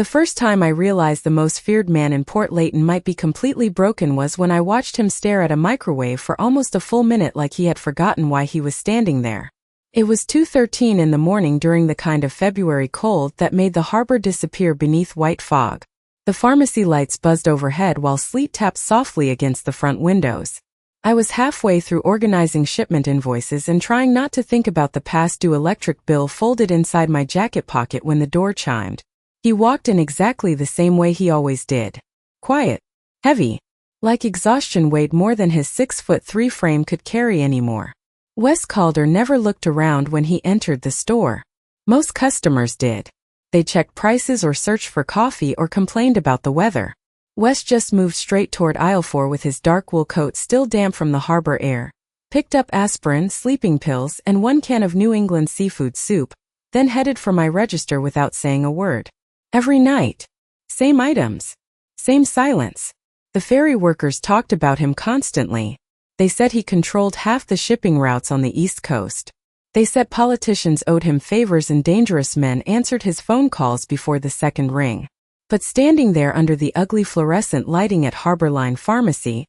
The first time I realized the most feared man in Port Layton might be completely broken was when I watched him stare at a microwave for almost a full minute like he had forgotten why he was standing there. It was 2:13 in the morning during the kind of February cold that made the harbor disappear beneath white fog. The pharmacy lights buzzed overhead while sleet tapped softly against the front windows. I was halfway through organizing shipment invoices and trying not to think about the past due electric bill folded inside my jacket pocket when the door chimed. He walked in exactly the same way he always did. Quiet. Heavy. Like exhaustion weighed more than his 6'3" frame could carry anymore. Wes Calder never looked around when he entered the store. Most customers did. They checked prices or searched for coffee or complained about the weather. Wes just moved straight toward aisle 4 with his dark wool coat still damp from the harbor air, picked up aspirin, sleeping pills, and 1 can of New England seafood soup, then headed for my register without saying a word. Every night. Same items. Same silence. The ferry workers talked about him constantly. They said he controlled half the shipping routes on the East Coast. They said politicians owed him favors and dangerous men answered his phone calls before the second ring. But standing there under the ugly fluorescent lighting at Harborline Pharmacy,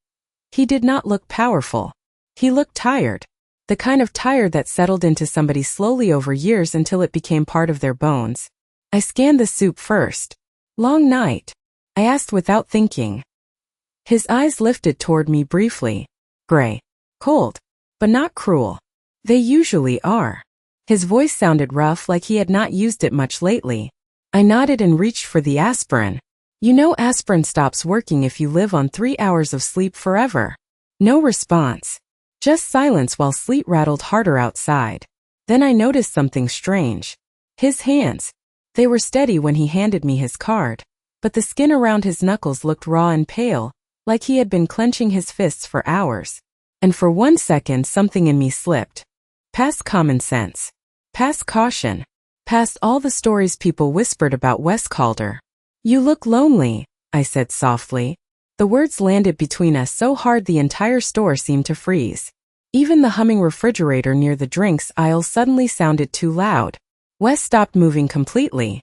he did not look powerful. He looked tired. The kind of tired that settled into somebody slowly over years until it became part of their bones. I scanned the soup first. Long night? I asked without thinking. His eyes lifted toward me briefly. Gray. Cold. But not cruel. They usually are. His voice sounded rough like he had not used it much lately. I nodded and reached for the aspirin. You know aspirin stops working if you live on 3 hours of sleep forever. No response. Just silence while sleet rattled harder outside. Then I noticed something strange. His hands. They were steady when he handed me his card, but the skin around his knuckles looked raw and pale, like he had been clenching his fists for hours. And for 1 second something in me slipped. Past common sense. Past caution. Past all the stories people whispered about Wes Calder. You look lonely, I said softly. The words landed between us so hard the entire store seemed to freeze. Even the humming refrigerator near the drinks aisle suddenly sounded too loud. Wes stopped moving completely.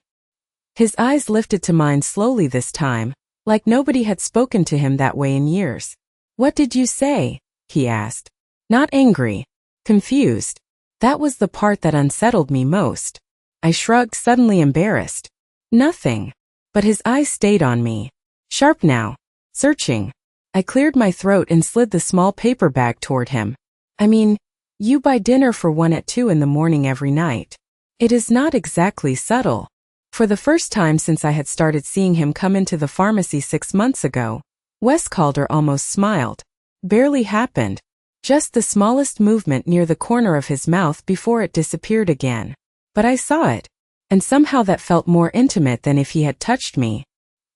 His eyes lifted to mine slowly this time, like nobody had spoken to him that way in years. What did you say? He asked. Not angry. Confused. That was the part that unsettled me most. I shrugged, suddenly embarrassed. Nothing. But his eyes stayed on me. Sharp now. Searching. I cleared my throat and slid the small paper bag toward him. I mean, you buy dinner for 1 at 2 in the morning every night. It is not exactly subtle. For the first time since I had started seeing him come into the pharmacy 6 months ago, Wes Calder almost smiled. Barely happened. Just the smallest movement near the corner of his mouth before it disappeared again. But I saw it. And somehow that felt more intimate than if he had touched me.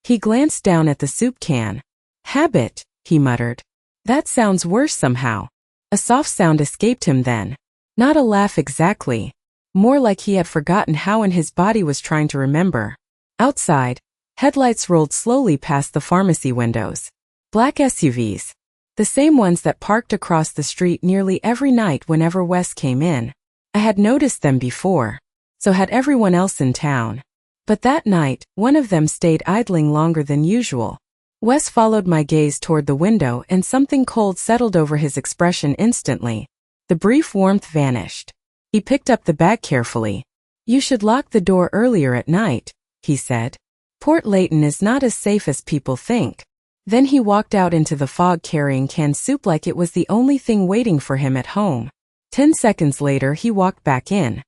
He glanced down at the soup can. Habit, he muttered. That sounds worse somehow. A soft sound escaped him then. Not a laugh exactly. More like he had forgotten how and his body was trying to remember. Outside, headlights rolled slowly past the pharmacy windows. Black SUVs. The same ones that parked across the street nearly every night whenever Wes came in. I had noticed them before. So had everyone else in town. But that night, one of them stayed idling longer than usual. Wes followed my gaze toward the window and something cold settled over his expression instantly. The brief warmth vanished. He picked up the bag carefully. You should lock the door earlier at night, he said. Port Layton is not as safe as people think. Then he walked out into the fog carrying canned soup like it was the only thing waiting for him at home. 10 seconds later he walked back in.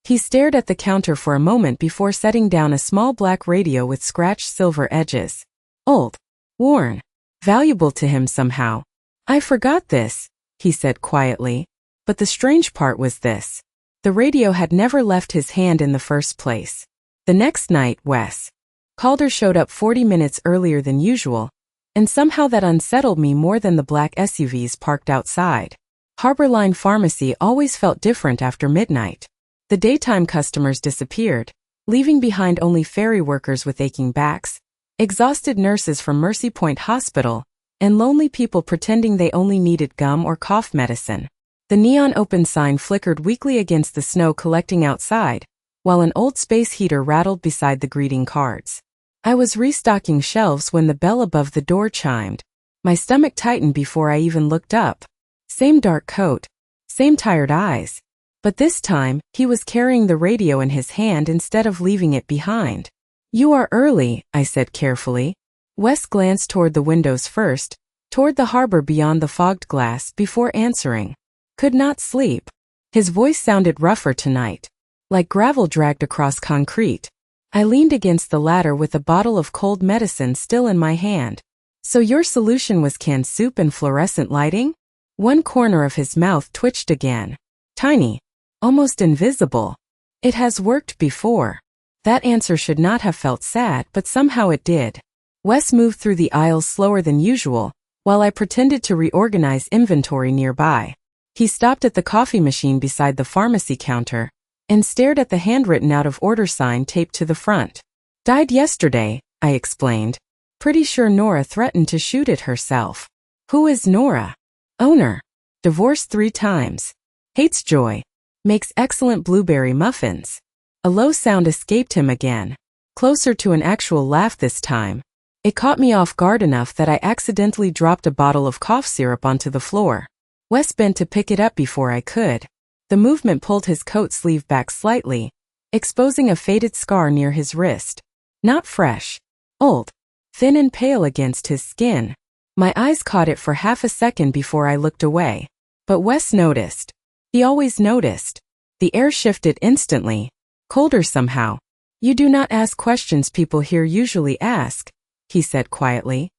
He stared at the counter for a moment before setting down a small black radio with scratched silver edges. Old. Worn. Valuable to him somehow. I forgot this, he said quietly. But the strange part was this. The radio had never left his hand in the first place. The next night, Wes Calder showed up 40 minutes earlier than usual, and somehow that unsettled me more than the black SUVs parked outside. Harborline Pharmacy always felt different after midnight. The daytime customers disappeared, leaving behind only ferry workers with aching backs, exhausted nurses from Mercy Point Hospital, and lonely people pretending they only needed gum or cough medicine. The neon open sign flickered weakly against the snow collecting outside, while an old space heater rattled beside the greeting cards. I was restocking shelves when the bell above the door chimed. My stomach tightened before I even looked up. Same dark coat. Same tired eyes. But this time, he was carrying the radio in his hand instead of leaving it behind. "You are early," I said carefully. Wes glanced toward the windows first, toward the harbor beyond the fogged glass before answering. "Could not sleep." His voice sounded rougher tonight, like gravel dragged across concrete. I leaned against the ladder with a bottle of cold medicine still in my hand. "So your solution was canned soup and fluorescent lighting?" One corner of his mouth twitched again. Tiny. Almost invisible. "It has worked before." That answer should not have felt sad, but somehow it did. Wes moved through the aisles slower than usual, while I pretended to reorganize inventory nearby. He stopped at the coffee machine beside the pharmacy counter and stared at the handwritten out-of-order sign taped to the front. "Died yesterday," I explained. "Pretty sure Nora threatened to shoot it herself." "Who is Nora?" "Owner. Divorced 3 times. Hates joy. Makes excellent blueberry muffins." A low sound escaped him again, closer to an actual laugh this time. It caught me off guard enough that I accidentally dropped a bottle of cough syrup onto the floor. Wes bent to pick it up before I could. The movement pulled his coat sleeve back slightly, exposing a faded scar near his wrist. Not fresh. Old. Thin and pale against his skin. My eyes caught it for half a second before I looked away. But Wes noticed. He always noticed. The air shifted instantly. Colder somehow. "You do not ask questions people here usually ask," he said quietly.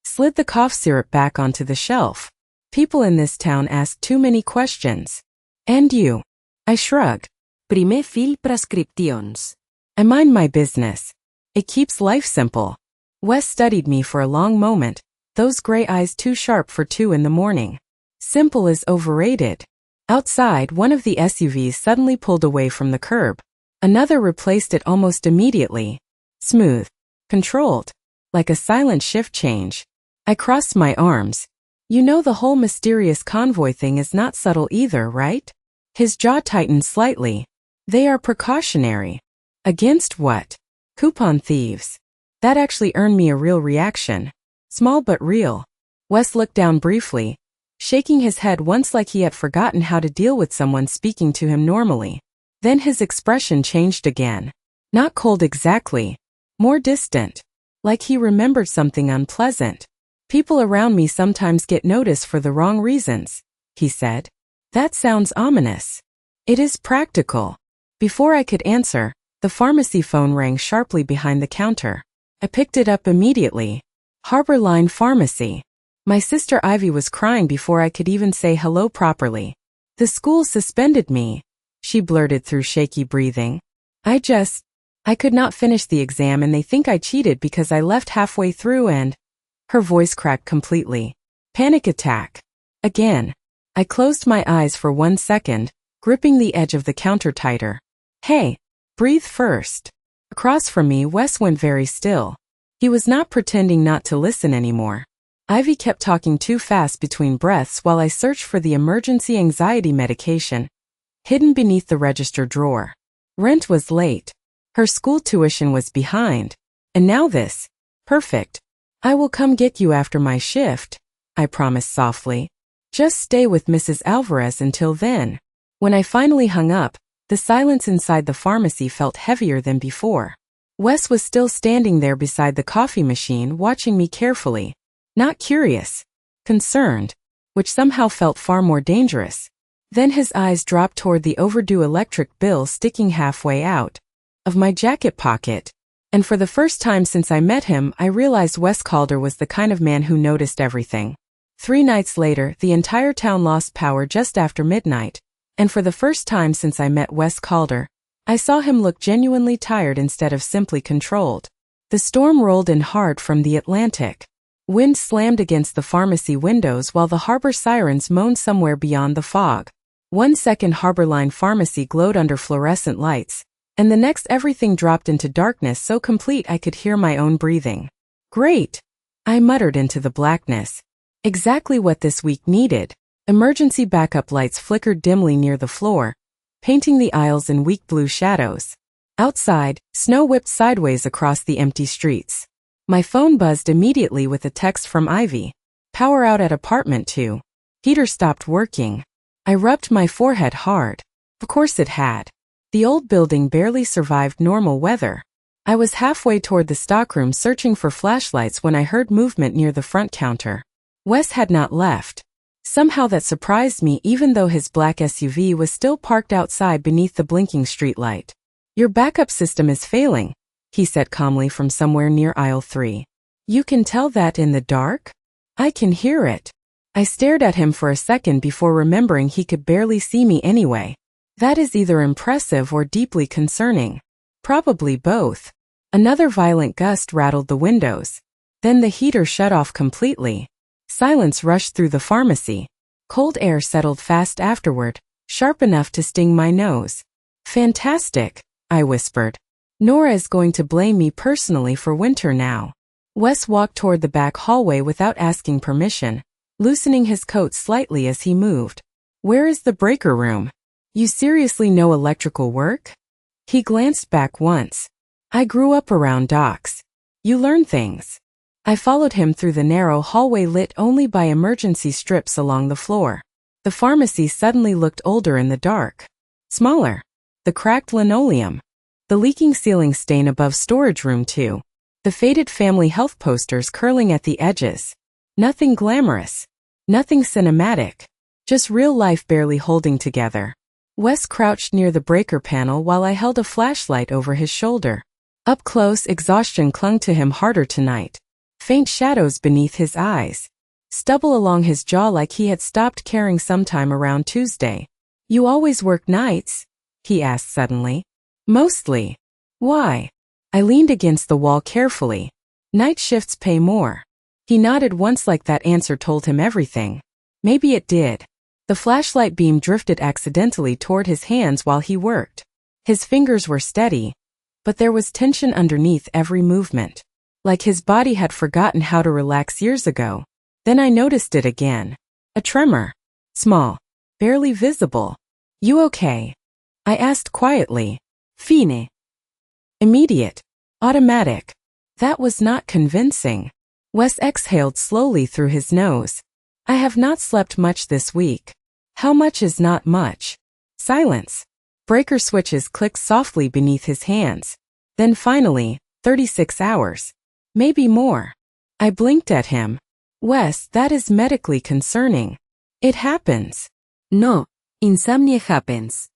Slid the cough syrup back onto the shelf. "People in this town ask too many questions." "And you?" I shrugged. Primer fil prescriptions. "I mind my business. It keeps life simple." Wes studied me for a long moment, those gray eyes too sharp for 2 in the morning. Simple is overrated. Outside, one of the SUVs suddenly pulled away from the curb. Another replaced it almost immediately. Smooth. Controlled. Like a silent shift change. I crossed my arms. "You know the whole mysterious convoy thing is not subtle either, right?" His jaw tightened slightly. "They are precautionary." "Against what?" "Coupon thieves." That actually earned me a real reaction. Small but real. Wes looked down briefly, shaking his head once like he had forgotten how to deal with someone speaking to him normally. Then his expression changed again. Not cold exactly. More distant. Like he remembered something unpleasant. "People around me sometimes get noticed for the wrong reasons," he said. "That sounds ominous." "It is practical." Before I could answer, the pharmacy phone rang sharply behind the counter. I picked it up immediately. Harbor Line Pharmacy. My sister Ivy was crying before I could even say hello properly. "The school suspended me," she blurted through shaky breathing. I could not finish the exam and they think I cheated because I left halfway through and..." Her voice cracked completely. "Panic attack." Again. I closed my eyes for 1 second, gripping the edge of the counter tighter. "Hey, breathe first." Across from me, Wes went very still. He was not pretending not to listen anymore. Ivy kept talking too fast between breaths while I searched for the emergency anxiety medication, hidden beneath the register drawer. Rent was late. Her school tuition was behind. And now this. Perfect. "I will come get you after my shift," I promised softly. "Just stay with Mrs. Alvarez until then." When I finally hung up, the silence inside the pharmacy felt heavier than before. Wes was still standing there beside the coffee machine, watching me carefully. Not curious. Concerned. Which somehow felt far more dangerous. Then his eyes dropped toward the overdue electric bill sticking halfway out of my jacket pocket. And for the first time since I met him, I realized Wes Calder was the kind of man who noticed everything. 3 nights later, the entire town lost power just after midnight. And for the first time since I met Wes Calder, I saw him look genuinely tired instead of simply controlled. The storm rolled in hard from the Atlantic. Wind slammed against the pharmacy windows while the harbor sirens moaned somewhere beyond the fog. 1 second Harbor Line Pharmacy glowed under fluorescent lights, and the next everything dropped into darkness so complete I could hear my own breathing. "Great," I muttered into the blackness. Exactly what this week needed. Emergency backup lights flickered dimly near the floor, painting the aisles in weak blue shadows. Outside, snow whipped sideways across the empty streets. My phone buzzed immediately with a text from Ivy. Power out at apartment 2. Heater stopped working. I rubbed my forehead hard. Of course it had. The old building barely survived normal weather. I was halfway toward the stockroom searching for flashlights when I heard movement near the front counter. Wes had not left. Somehow that surprised me even though his black SUV was still parked outside beneath the blinking streetlight. Your backup system is failing, he said calmly from somewhere near aisle 3. You can tell that in the dark? I can hear it. I stared at him for a second before remembering he could barely see me anyway. That is either impressive or deeply concerning. Probably both. Another violent gust rattled the windows. Then the heater shut off completely. Silence rushed through the pharmacy. Cold air settled fast afterward, sharp enough to sting my nose. Fantastic, I whispered. Nora is going to blame me personally for winter now. Wes walked toward the back hallway without asking permission, loosening his coat slightly as he moved. Where is the breaker room? You seriously know electrical work? He glanced back once. I grew up around docks. You learn things. I followed him through the narrow hallway lit only by emergency strips along the floor. The pharmacy suddenly looked older in the dark. Smaller. The cracked linoleum. The leaking ceiling stain above storage room 2. The faded family health posters curling at the edges. Nothing glamorous. Nothing cinematic. Just real life barely holding together. Wes crouched near the breaker panel while I held a flashlight over his shoulder. Up close, exhaustion clung to him harder tonight. Faint shadows beneath his eyes. Stubble along his jaw like he had stopped caring sometime around Tuesday. You always work nights? He asked suddenly. Mostly. Why? I leaned against the wall carefully. Night shifts pay more. He nodded once like that answer told him everything. Maybe it did. The flashlight beam drifted accidentally toward his hands while he worked. His fingers were steady, but there was tension underneath every movement. Like his body had forgotten how to relax years ago. Then I noticed it again. A tremor. Small. Barely visible. You okay? I asked quietly. Fine. Immediate. Automatic. That was not convincing. Wes exhaled slowly through his nose. I have not slept much this week. How much is not much? Silence. Breaker switches clicked softly beneath his hands. Then finally, 36 hours. Maybe more. I blinked at him. Wes, that is medically concerning. It happens. No, insomnia happens.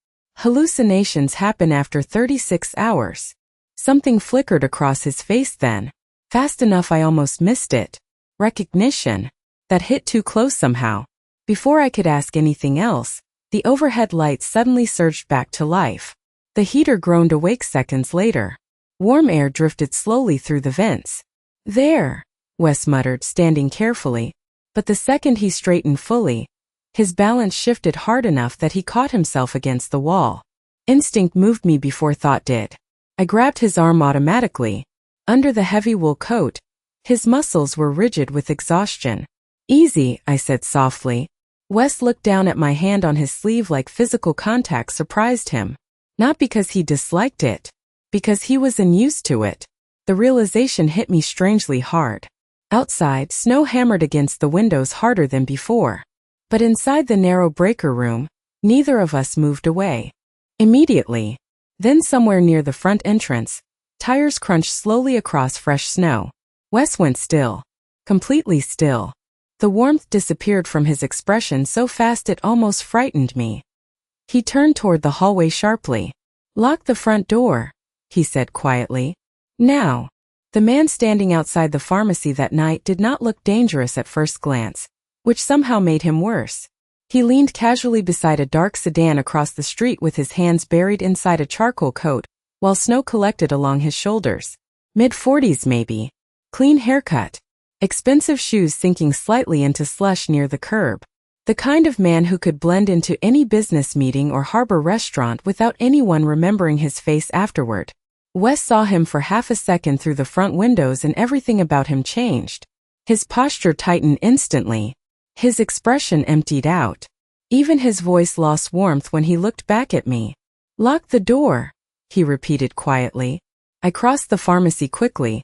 Hallucinations happen after 36 hours. Something flickered across his face then. Fast enough I almost missed it. Recognition. That hit too close somehow. Before I could ask anything else, the overhead lights suddenly surged back to life. The heater groaned awake seconds later. Warm air drifted slowly through the vents. There, Wes muttered, standing carefully. But the second he straightened fully, his balance shifted hard enough that he caught himself against the wall. Instinct moved me before thought did. I grabbed his arm automatically. Under the heavy wool coat, his muscles were rigid with exhaustion. Easy, I said softly. Wes looked down at my hand on his sleeve like physical contact surprised him. Not because he disliked it. Because he was unused to it. The realization hit me strangely hard. Outside, snow hammered against the windows harder than before. But inside the narrow breaker room, neither of us moved away. Immediately. Then somewhere near the front entrance, tires crunched slowly across fresh snow. Wes went still. Completely still. The warmth disappeared from his expression so fast it almost frightened me. He turned toward the hallway sharply. Lock the front door, he said quietly. Now. The man standing outside the pharmacy that night did not look dangerous at first glance, which somehow made him worse. He leaned casually beside a dark sedan across the street with his hands buried inside a charcoal coat, while snow collected along his shoulders. Mid-40s maybe. Clean haircut. Expensive shoes sinking slightly into slush near the curb. The kind of man who could blend into any business meeting or harbor restaurant without anyone remembering his face afterward. Wes saw him for half a second through the front windows and everything about him changed. His posture tightened instantly. His expression emptied out. Even his voice lost warmth when he looked back at me. Lock the door, he repeated quietly. I crossed the pharmacy quickly,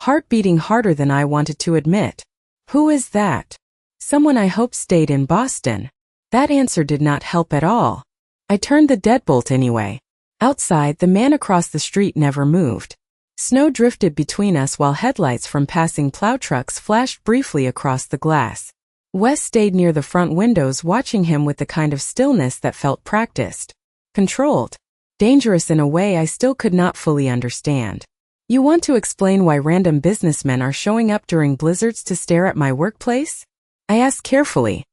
heart beating harder than I wanted to admit. Who is that? Someone I hope stayed in Boston. That answer did not help at all. I turned the deadbolt anyway. Outside, the man across the street never moved. Snow drifted between us while headlights from passing plow trucks flashed briefly across the glass. Wes stayed near the front windows watching him with the kind of stillness that felt practiced. Controlled. Dangerous in a way I still could not fully understand. You want to explain why random businessmen are showing up during blizzards to stare at my workplace? I asked carefully.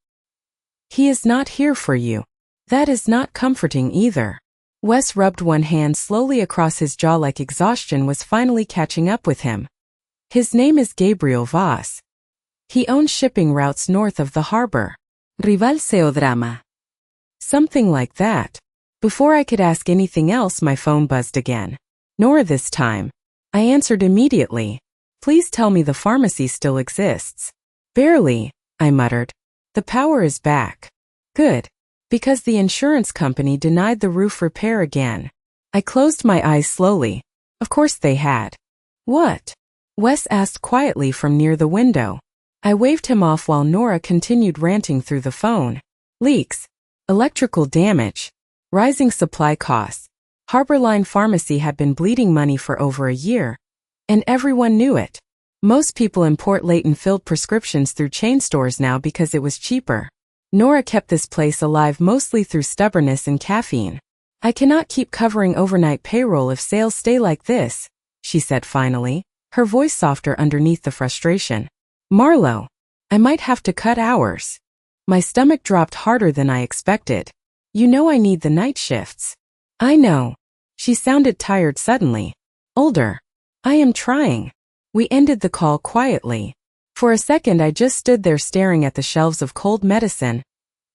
He is not here for you. That is not comforting either. Wes rubbed one hand slowly across his jaw like exhaustion was finally catching up with him. His name is Gabriel Voss. He owns shipping routes north of the harbor. Rival CEO drama. Something like that. Before I could ask anything else, my phone buzzed again. Nora this time. I answered immediately. Please tell me the pharmacy still exists. Barely, I muttered. The power is back. Good. Because the insurance company denied the roof repair again. I closed my eyes slowly. Of course they had. What? Wes asked quietly from near the window. I waved him off while Nora continued ranting through the phone. Leaks. Electrical damage. Rising supply costs. Harborline Pharmacy had been bleeding money for over a year. And everyone knew it. Most people in Port Layton filled prescriptions through chain stores now because it was cheaper. Nora kept this place alive mostly through stubbornness and caffeine. I cannot keep covering overnight payroll if sales stay like this, she said finally, her voice softer underneath the frustration. Marlo, I might have to cut hours. My stomach dropped harder than I expected. You know I need the night shifts. I know. She sounded tired suddenly. Older. I am trying. We ended the call quietly. For a second I just stood there staring at the shelves of cold medicine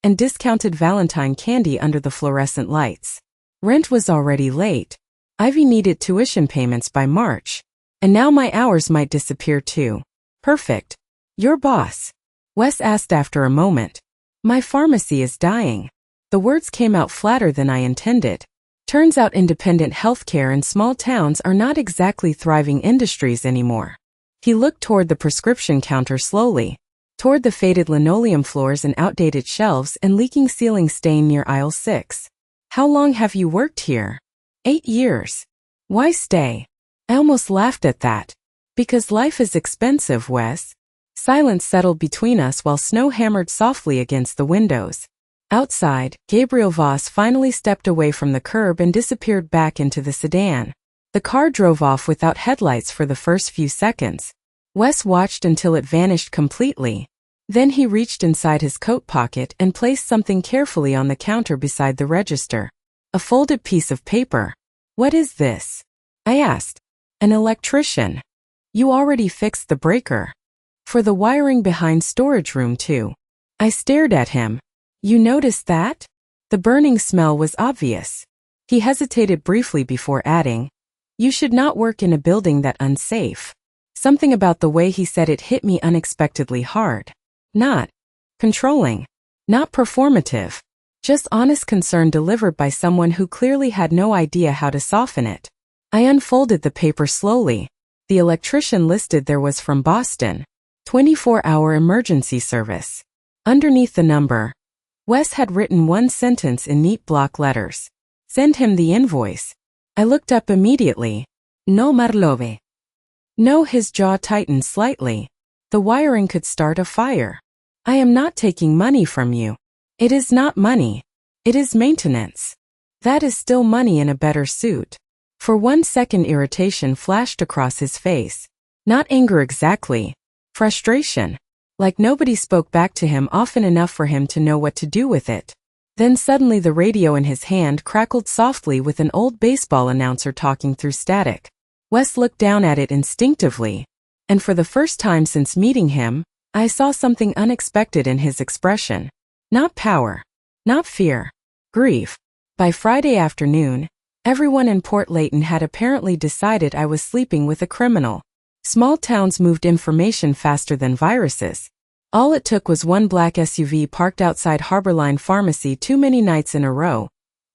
and discounted Valentine candy under the fluorescent lights. Rent was already late. Ivy needed tuition payments by March. And now my hours might disappear too. Perfect. Your boss. Wes asked after a moment. My pharmacy is dying. The words came out flatter than I intended. Turns out independent healthcare in small towns are not exactly thriving industries anymore. He looked toward the prescription counter slowly, toward the faded linoleum floors and outdated shelves and leaking ceiling stain near aisle 6. How long have you worked here? 8 years. Why stay? I almost laughed at that. Because life is expensive, Wes. Silence settled between us while snow hammered softly against the windows. Outside, Gabriel Voss finally stepped away from the curb and disappeared back into the sedan. The car drove off without headlights for the first few seconds. Wes watched until it vanished completely. Then he reached inside his coat pocket and placed something carefully on the counter beside the register. A folded piece of paper. What is this? I asked. An electrician. You already fixed the breaker. For the wiring behind storage room too. I stared at him. You noticed that? The burning smell was obvious. He hesitated briefly before adding, you should not work in a building that unsafe. Something about the way he said it hit me unexpectedly hard. Not controlling. Not performative. Just honest concern delivered by someone who clearly had no idea how to soften it. I unfolded the paper slowly. The electrician listed there was from Boston. 24-hour emergency service. Underneath the number, Wes had written one sentence in neat block letters. Send him the invoice. I looked up immediately. No Marlove. No, his jaw tightened slightly. The wiring could start a fire. I am not taking money from you. It is not money. It is maintenance. That is still money in a better suit. For 1 second irritation flashed across his face. Not anger exactly. Frustration. Like nobody spoke back to him often enough for him to know what to do with it. Then suddenly the radio in his hand crackled softly with an old baseball announcer talking through static. Wes looked down at it instinctively. And for the first time since meeting him, I saw something unexpected in his expression. Not power. Not fear. Grief. By Friday afternoon, everyone in Port Layton had apparently decided I was sleeping with a criminal. Small towns moved information faster than viruses. All it took was one black SUV parked outside Harborline Pharmacy too many nights in a row,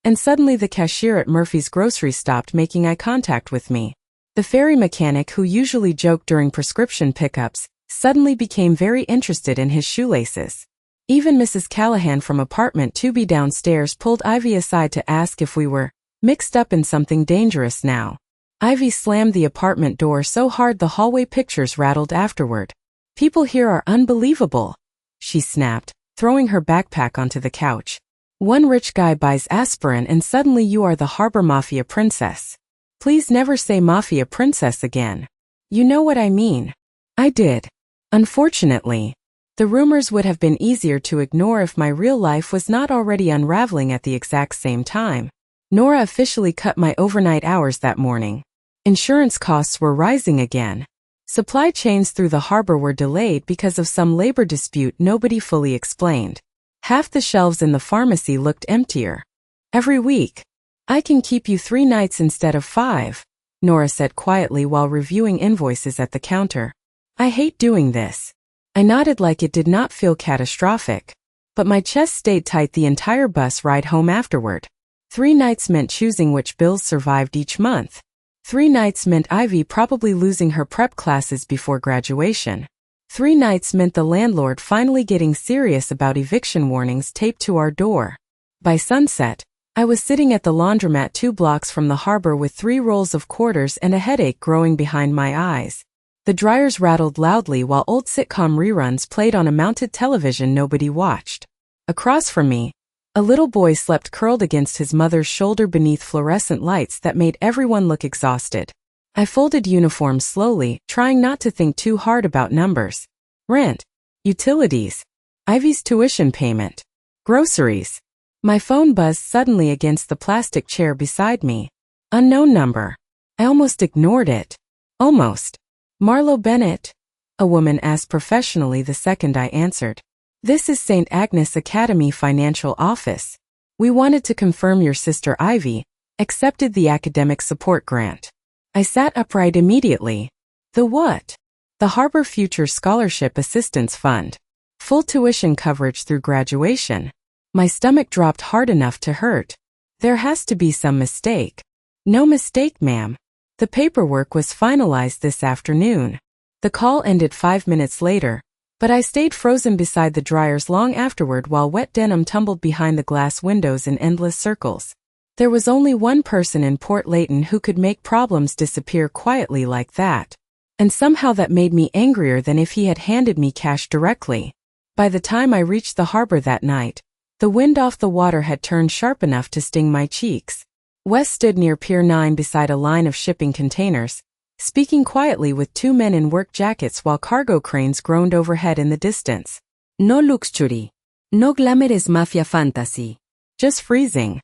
And suddenly the cashier at Murphy's grocery stopped making eye contact with me. The ferry mechanic who usually joked during prescription pickups suddenly became very interested in his shoelaces. Even Mrs. Callahan from apartment 2B downstairs pulled Ivy aside to ask if we were mixed up in something dangerous now. Ivy slammed the apartment door so hard the hallway pictures rattled afterward. "People here are unbelievable," she snapped, throwing her backpack onto the couch. "One rich guy buys aspirin and suddenly you are the Harbor Mafia princess. Please never say Mafia princess again. You know what I mean." I did. Unfortunately, the rumors would have been easier to ignore if my real life was not already unraveling at the exact same time. Nora officially cut my overnight hours that morning. Insurance costs were rising again. Supply chains through the harbor were delayed because of some labor dispute nobody fully explained. Half the shelves in the pharmacy looked emptier. "Every week. I can keep you 3 nights instead of 5, Nora said quietly while reviewing invoices at the counter. "I hate doing this." I nodded like it did not feel catastrophic, but my chest stayed tight the entire bus ride home afterward. 3 nights meant choosing which bills survived each month. 3 nights meant Ivy probably losing her prep classes before graduation. 3 nights meant the landlord finally getting serious about eviction warnings taped to our door. By sunset, I was sitting at the laundromat 2 blocks from the harbor with 3 rolls of quarters and a headache growing behind my eyes. The dryers rattled loudly while old sitcom reruns played on a mounted television nobody watched. Across from me, a little boy slept curled against his mother's shoulder beneath fluorescent lights that made everyone look exhausted. I folded uniforms slowly, trying not to think too hard about numbers. Rent, utilities, Ivy's tuition payment, groceries. My phone buzzed suddenly against the plastic chair beside me. Unknown number. I almost ignored it. Almost. "Marlo Bennett?" a woman asked professionally the second I answered. "This is St. Agnes Academy Financial Office. We wanted to confirm your sister Ivy accepted the academic support grant." I sat upright immediately. "The what?" "The Harbor Future Scholarship Assistance Fund. Full tuition coverage through graduation." My stomach dropped hard enough to hurt. "There has to be some mistake." "No mistake, ma'am. The paperwork was finalized this afternoon." The call ended 5 minutes later, but I stayed frozen beside the dryers long afterward while wet denim tumbled behind the glass windows in endless circles. There was only one person in Port Layton who could make problems disappear quietly like that. And somehow that made me angrier than if he had handed me cash directly. By the time I reached the harbor that night, the wind off the water had turned sharp enough to sting my cheeks. Wes stood near Pier 9 beside a line of shipping containers, speaking quietly with 2 men in work jackets while cargo cranes groaned overhead in the distance. No luxury. No glamorous mafia fantasy. Just freezing.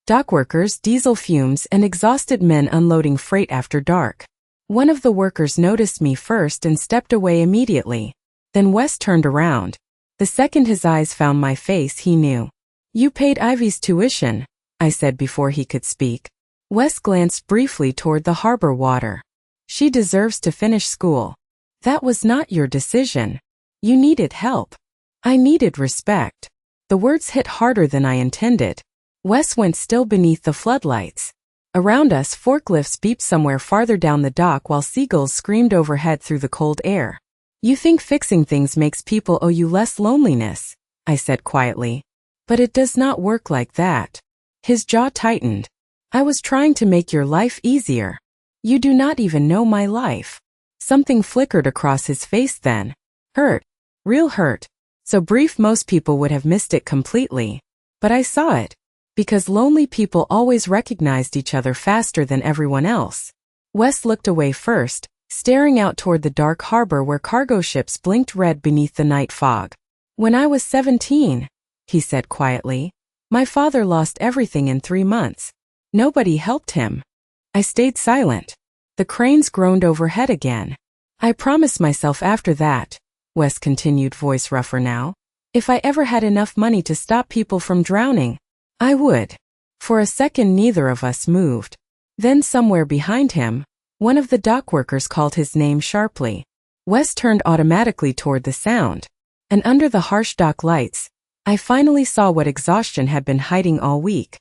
Dockworkers, diesel fumes, and exhausted men unloading freight after dark. One of the workers noticed me first and stepped away immediately. Then Wes turned around. The second his eyes found my face, he knew. "You paid Ivy's tuition," I said before he could speak. Wes glanced briefly toward the harbor water. "She deserves to finish school. That was not your decision. You needed help." I needed respect. The words hit harder than I intended. Wes went still beneath the floodlights. Around us, forklifts beeped somewhere farther down the dock while seagulls screamed overhead through the cold air. "You think fixing things makes people owe you less loneliness," I said quietly. "But it does not work like that." His jaw tightened. "I was trying to make your life easier. You do not even know my life." Something flickered across his face then. Hurt. Real hurt. So brief most people would have missed it completely. But I saw it. Because lonely people always recognized each other faster than everyone else. Wes looked away first, staring out toward the dark harbor where cargo ships blinked red beneath the night fog. "When I was 17, he said quietly, "my father lost everything in 3 months. Nobody helped him." I stayed silent. The cranes groaned overhead again. "I promised myself after that," Wes continued, voice rougher now, "if I ever had enough money to stop people from drowning, I would." For a second neither of us moved. Then somewhere behind him, one of the dock workers called his name sharply. Wes turned automatically toward the sound. And under the harsh dock lights, I finally saw what exhaustion had been hiding all week.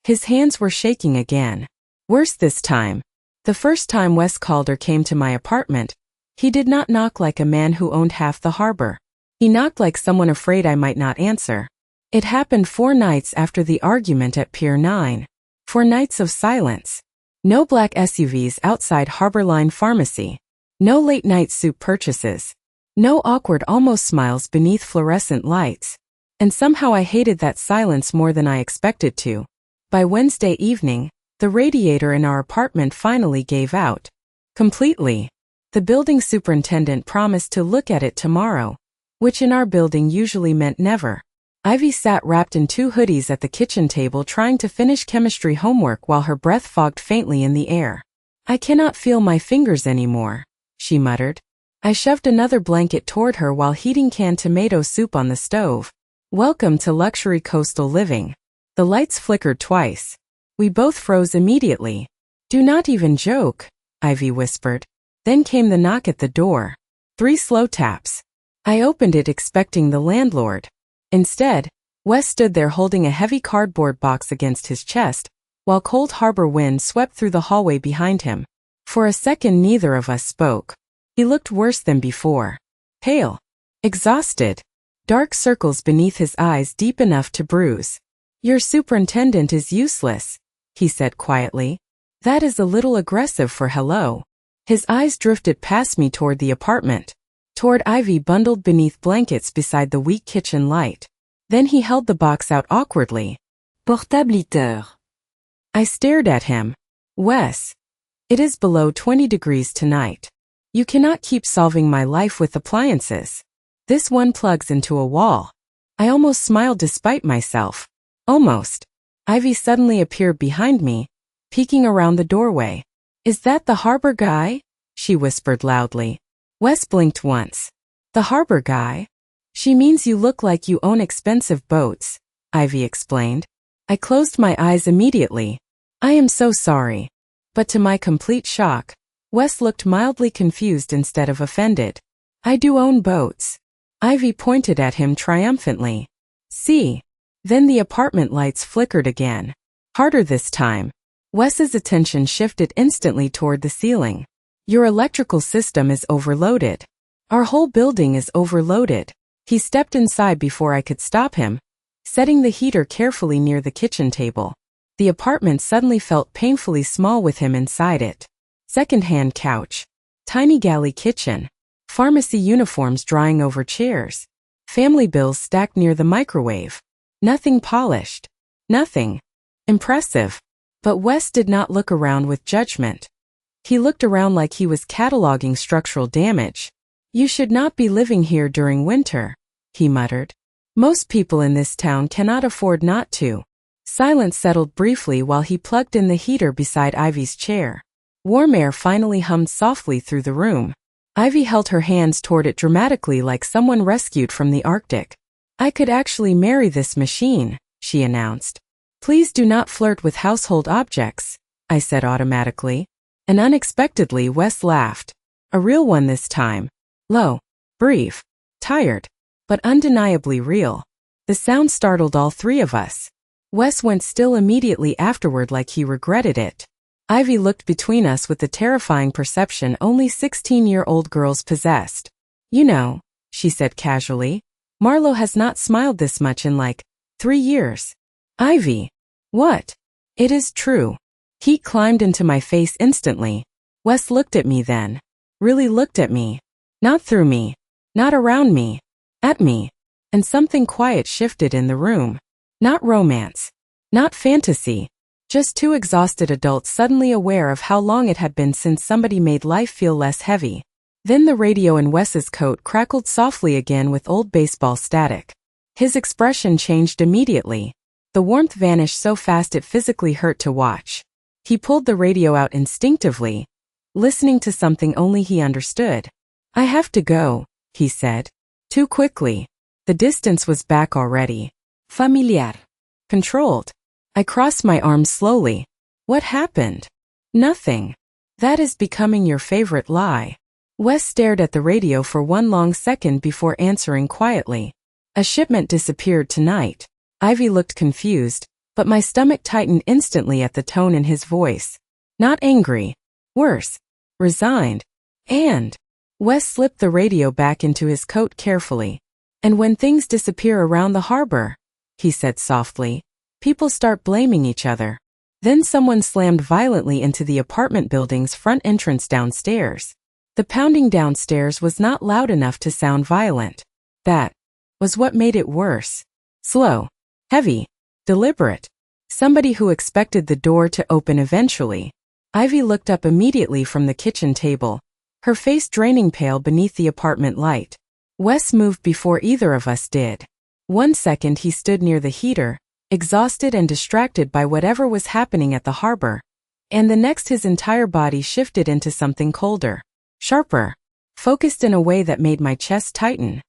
His hands were shaking again. Worse this time. The first time Wes Calder came to my apartment, he did not knock like a man who owned half the harbor. He knocked like someone afraid I might not answer. It happened 4 nights after the argument at Pier 9. 4 nights of silence. No black SUVs outside Harborline Pharmacy. No late-night soup purchases. No awkward almost smiles beneath fluorescent lights. And somehow I hated that silence more than I expected to. By Wednesday evening, the radiator in our apartment finally gave out. Completely. The building superintendent promised to look at it tomorrow, which in our building usually meant never. Ivy sat wrapped in 2 hoodies at the kitchen table trying to finish chemistry homework while her breath fogged faintly in the air. "I cannot feel my fingers anymore," she muttered. I shoved another blanket toward her while heating canned tomato soup on the stove. Welcome to luxury coastal living. The lights flickered twice. We both froze immediately. "Do not even joke," Ivy whispered. Then came the knock at the door. 3 slow taps. I opened it expecting the landlord. Instead, Wes stood there holding a heavy cardboard box against his chest, while cold harbor wind swept through the hallway behind him. For a second neither of us spoke. He looked worse than before. Pale. Exhausted. Dark circles beneath his eyes deep enough to bruise. "Your superintendent is useless," he said quietly. "That is a little aggressive for hello." His eyes drifted past me toward the apartment, toward Ivy bundled beneath blankets beside the weak kitchen light. Then he held the box out awkwardly. Portabiliteur. I stared at him. "Wes, it is below 20 degrees tonight. You cannot keep solving my life with appliances. This one plugs into a wall." I almost smiled despite myself. Almost. Ivy suddenly appeared behind me, peeking around the doorway. "Is that the harbor guy?" she whispered loudly. Wes blinked once. "The harbor guy? She means you look like you own expensive boats," Ivy explained. I closed my eyes immediately. "I am so sorry." But to my complete shock, Wes looked mildly confused instead of offended. "I do own boats." Ivy pointed at him triumphantly. "See?" Then the apartment lights flickered again. Harder this time. Wes's attention shifted instantly toward the ceiling. "Your electrical system is overloaded. Our whole building is overloaded." He stepped inside before I could stop him, setting the heater carefully near the kitchen table. The apartment suddenly felt painfully small with him inside it. Second-hand couch. Tiny galley kitchen. Pharmacy uniforms drying over chairs. Family bills stacked near the microwave. Nothing polished. Nothing impressive. But Wes did not look around with judgment. He looked around like he was cataloging structural damage. "You should not be living here during winter," he muttered. "Most people in this town cannot afford not to." Silence settled briefly while he plugged in the heater beside Ivy's chair. Warm air finally hummed softly through the room. Ivy held her hands toward it dramatically like someone rescued from the Arctic. "I could actually marry this machine," she announced. "Please do not flirt with household objects," I said automatically. And unexpectedly Wes laughed. A real one this time. Low, brief, tired, but undeniably real. The sound startled all 3 of us. Wes went still immediately afterward like he regretted it. Ivy looked between us with the terrifying perception only 16-year-old girls possessed. "You know," she said casually, "Marlo has not smiled this much in like 3 years. "Ivy." "What?" "It is true." Heat climbed into my face instantly. Wes looked at me then. Really looked at me. Not through me. Not around me. At me. And something quiet shifted in the room. Not romance. Not fantasy. Just 2 exhausted adults suddenly aware of how long it had been since somebody made life feel less heavy. Then the radio in Wes's coat crackled softly again with old baseball static. His expression changed immediately. The warmth vanished so fast it physically hurt to watch. He pulled the radio out instinctively, listening to something only he understood. "I have to go," he said. Too quickly. The distance was back already. Familiar. Controlled. I crossed my arms slowly. "What happened?" "Nothing." "That is becoming your favorite lie." Wes stared at the radio for one long second before answering quietly. "A shipment disappeared tonight." Ivy looked confused, But my stomach tightened instantly at the tone in his voice. Not angry. Worse. Resigned. And Wes slipped the radio back into his coat carefully. And when things disappear around the harbor, he said softly, people start blaming each other. Then someone slammed violently into the apartment building's front entrance downstairs. The pounding downstairs was not loud enough to sound violent. That was what made it worse. Slow, heavy, deliberate. Somebody who expected the door to open eventually. Ivy looked up immediately from the kitchen table, her face draining pale beneath the apartment light. Wes moved before either of us did. 1 second he stood near the heater, exhausted and distracted by whatever was happening at the harbor, and the next his entire body shifted into something colder, sharper, focused in a way that made my chest tighten.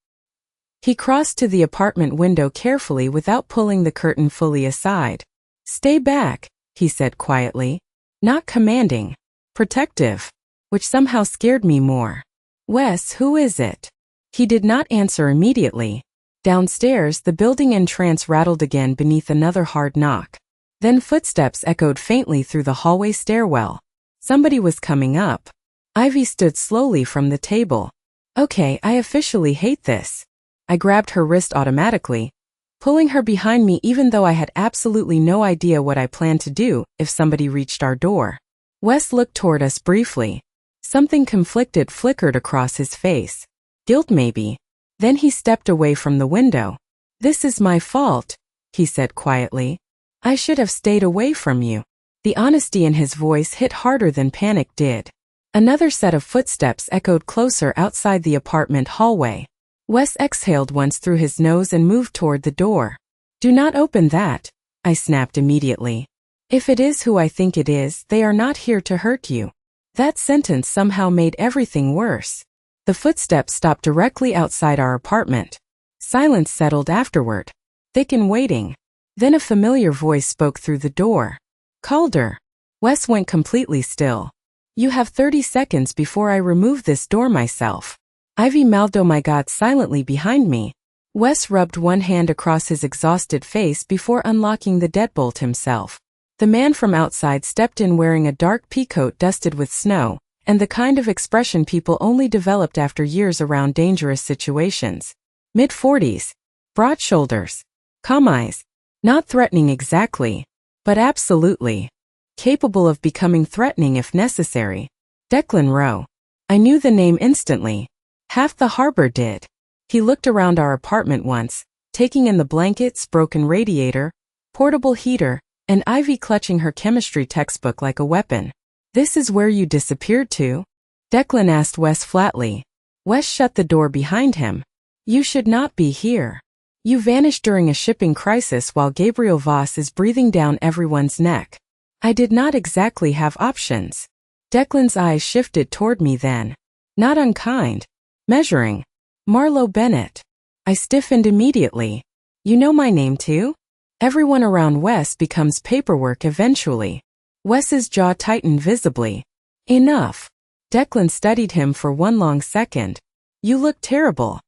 He crossed to the apartment window carefully without pulling the curtain fully aside. Stay back, he said quietly. Not commanding. Protective. Which somehow scared me more. Wes, who is it? He did not answer immediately. Downstairs, the building entrance rattled again beneath another hard knock. Then footsteps echoed faintly through the hallway stairwell. Somebody was coming up. Ivy stood slowly from the table. Okay, I officially hate this. I grabbed her wrist automatically, pulling her behind me even though I had absolutely no idea what I planned to do if somebody reached our door. Wes looked toward us briefly. Something conflicted flickered across his face. Guilt maybe. Then he stepped away from the window. This is my fault, he said quietly. I should have stayed away from you. The honesty in his voice hit harder than panic did. Another set of footsteps echoed closer outside the apartment hallway. Wes exhaled once through his nose and moved toward the door. Do not open that, I snapped immediately. If it is who I think it is, they are not here to hurt you. That sentence somehow made everything worse. The footsteps stopped directly outside our apartment. Silence settled afterward, thick and waiting. Then a familiar voice spoke through the door. Calder. Wes went completely still. You have 30 seconds before I remove this door myself. Ivy mouthed oh my god silently behind me. Wes rubbed one hand across his exhausted face before unlocking the deadbolt himself. The man from outside stepped in wearing a dark peacoat dusted with snow, and the kind of expression people only developed after years around dangerous situations. Mid-40s. Broad shoulders. Calm eyes. Not threatening exactly, but absolutely capable of becoming threatening if necessary. Declan Rowe. I knew the name instantly. Half the harbor did. He looked around our apartment once, taking in the blankets, broken radiator, portable heater, and Ivy clutching her chemistry textbook like a weapon. This is where you disappeared to? Declan asked Wes flatly. Wes shut the door behind him. You should not be here. You vanished during a shipping crisis while Gabriel Voss is breathing down everyone's neck. I did not exactly have options. Declan's eyes shifted toward me then. Not unkind. Measuring. Marlo Bennett. I stiffened immediately. You know my name too? Everyone around Wes becomes paperwork eventually. Wes's jaw tightened visibly. Enough. Declan studied him for one long second. You look terrible.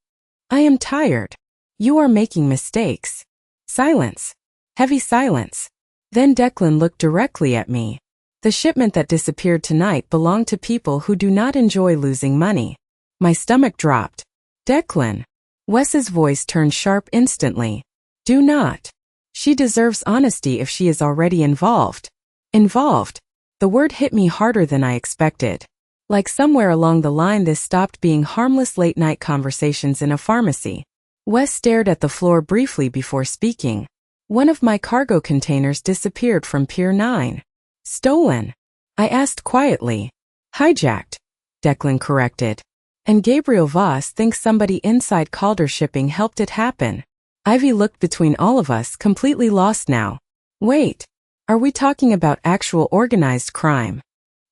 I am tired. You are making mistakes. Silence. Heavy silence. Then Declan looked directly at me. The shipment that disappeared tonight belonged to people who do not enjoy losing money. My stomach dropped. Declan. Wes's voice turned sharp instantly. Do not. She deserves honesty if she is already involved. Involved. The word hit me harder than I expected. Like somewhere along the line this stopped being harmless late-night conversations in a pharmacy. Wes stared at the floor briefly before speaking. One of my cargo containers disappeared from Pier 9. Stolen. I asked quietly. Hijacked. Declan corrected. And Gabriel Voss thinks somebody inside Calder Shipping helped it happen. Ivy looked between all of us, completely lost now. Wait. Are we talking about actual organized crime?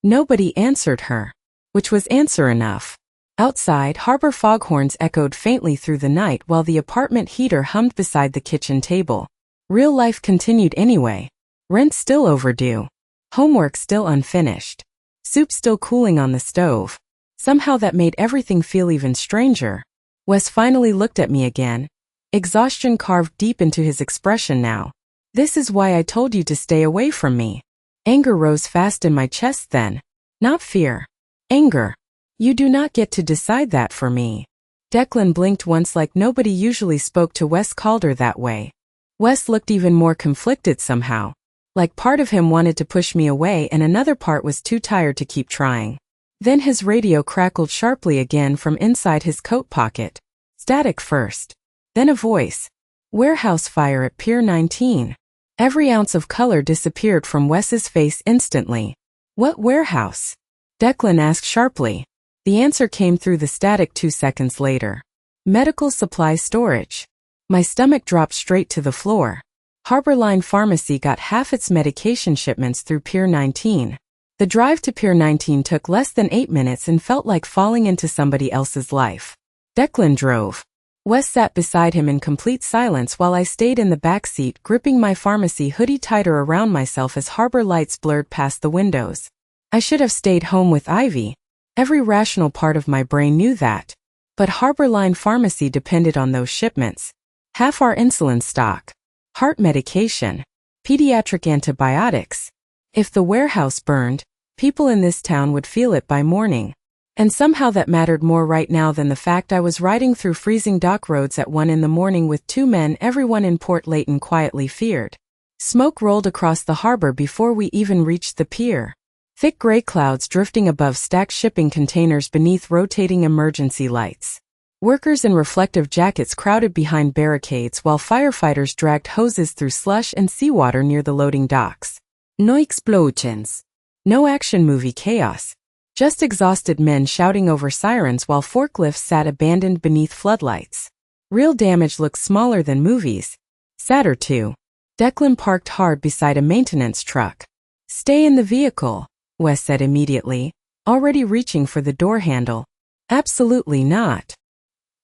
Nobody answered her. Which was answer enough. Outside, harbor foghorns echoed faintly through the night while the apartment heater hummed beside the kitchen table. Real life continued anyway. Rent still overdue. Homework still unfinished. Soup still cooling on the stove. Somehow that made everything feel even stranger. Wes finally looked at me again. Exhaustion carved deep into his expression now. This is why I told you to stay away from me. Anger rose fast in my chest then. Not fear. Anger. You do not get to decide that for me. Declan blinked once like nobody usually spoke to Wes Calder that way. Wes looked even more conflicted somehow. Like part of him wanted to push me away and another part was too tired to keep trying. Then his radio crackled sharply again from inside his coat pocket. Static first. Then a voice. Warehouse fire at Pier 19. Every ounce of color disappeared from Wes's face instantly. What warehouse? Declan asked sharply. The answer came through the static 2 seconds later. Medical supply storage. My stomach dropped straight to the floor. Harborline Pharmacy got half its medication shipments through Pier 19. The drive to Pier 19 took less than 8 minutes and felt like falling into somebody else's life. Declan drove. Wes sat beside him in complete silence while I stayed in the back seat, gripping my pharmacy hoodie tighter around myself as harbor lights blurred past the windows. I should have stayed home with Ivy. Every rational part of my brain knew that. But Harborline Pharmacy depended on those shipments. Half our insulin stock. Heart medication. Pediatric antibiotics. If the warehouse burned, people in this town would feel it by morning. And somehow that mattered more right now than the fact I was riding through freezing dock roads at 1 a.m. with 2 men everyone in Port Layton quietly feared. Smoke rolled across the harbor before we even reached the pier. Thick gray clouds drifting above stacked shipping containers beneath rotating emergency lights. Workers in reflective jackets crowded behind barricades while firefighters dragged hoses through slush and seawater near the loading docks. No explosions. No action movie chaos. Just exhausted men shouting over sirens while forklifts sat abandoned beneath floodlights. Real damage looked smaller than movies. Sadder too. Declan parked hard beside a maintenance truck. Stay in the vehicle, Wes said immediately, already reaching for the door handle. Absolutely not.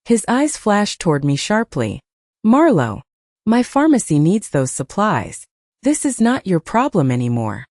His eyes flashed toward me sharply. Marlowe, my pharmacy needs those supplies. This is not your problem anymore.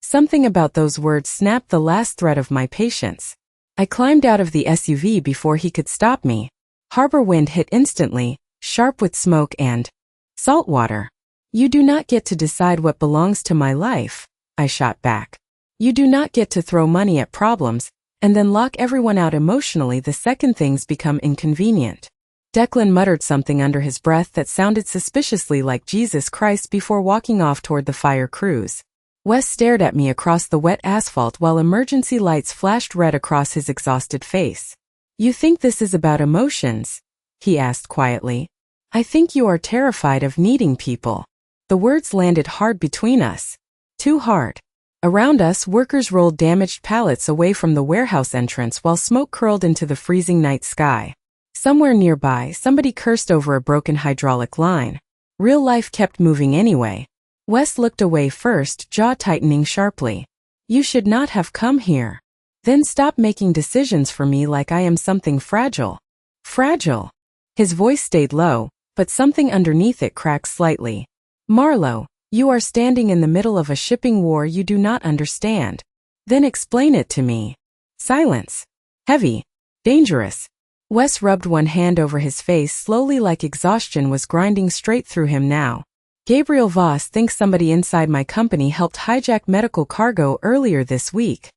Something about those words snapped the last thread of my patience. I climbed out of the SUV before he could stop me. Harbor wind hit instantly, sharp with smoke and salt water. You do not get to decide what belongs to my life, I shot back. You do not get to throw money at problems and then lock everyone out emotionally the second things become inconvenient. Declan muttered something under his breath that sounded suspiciously like Jesus Christ before walking off toward the fire crews. Wes stared at me across the wet asphalt while emergency lights flashed red across his exhausted face. You think this is about emotions? He asked quietly. I think you are terrified of needing people. The words landed hard between us. Too hard. Around us, workers rolled damaged pallets away from the warehouse entrance while smoke curled into the freezing night sky. Somewhere nearby, somebody cursed over a broken hydraulic line. Real life kept moving anyway. Wes looked away first, jaw tightening sharply. You should not have come here. Then stop making decisions for me like I am something fragile. Fragile. His voice stayed low, but something underneath it cracked slightly. Marlowe, you are standing in the middle of a shipping war you do not understand. Then explain it to me. Silence. Heavy. Dangerous. Wes rubbed one hand over his face slowly like exhaustion was grinding straight through him now. Gabriel Voss thinks somebody inside my company helped hijack medical cargo earlier this week,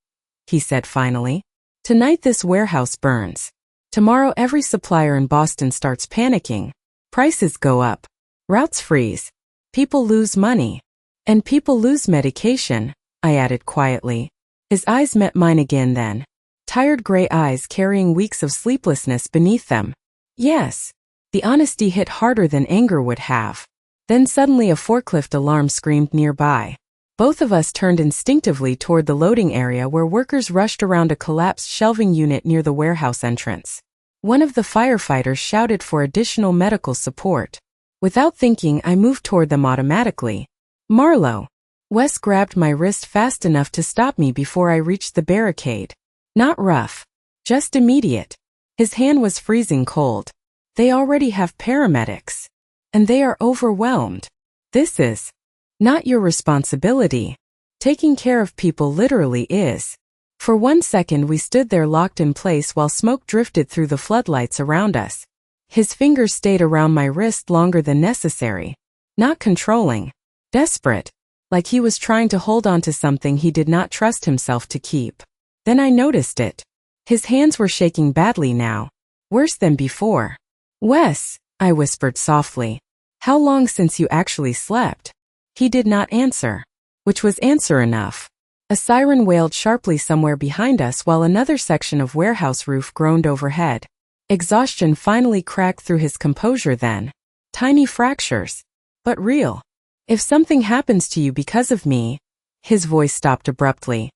he said finally. Tonight this warehouse burns. Tomorrow every supplier in Boston starts panicking. Prices go up. Routes freeze. People lose money. And people lose medication, I added quietly. His eyes met mine again then. Tired gray eyes carrying weeks of sleeplessness beneath them. Yes. The honesty hit harder than anger would have. Then suddenly a forklift alarm screamed nearby. Both of us turned instinctively toward the loading area where workers rushed around a collapsed shelving unit near the warehouse entrance. One of the firefighters shouted for additional medical support. Without thinking, I moved toward them automatically. Marlowe. Wes grabbed my wrist fast enough to stop me before I reached the barricade. Not rough. Just immediate. His hand was freezing cold. They already have paramedics. And they are overwhelmed. This is not your responsibility. Taking care of people literally is. For 1 second we stood there locked in place while smoke drifted through the floodlights around us. His fingers stayed around my wrist longer than necessary. Not controlling. Desperate. Like he was trying to hold on to something he did not trust himself to keep. Then I noticed it. His hands were shaking badly now. Worse than before. Wes, I whispered softly. How long since you actually slept? He did not answer. Which was answer enough. A siren wailed sharply somewhere behind us while another section of warehouse roof groaned overhead. Exhaustion finally cracked through his composure then. Tiny fractures. But real. If something happens to you because of me... His voice stopped abruptly.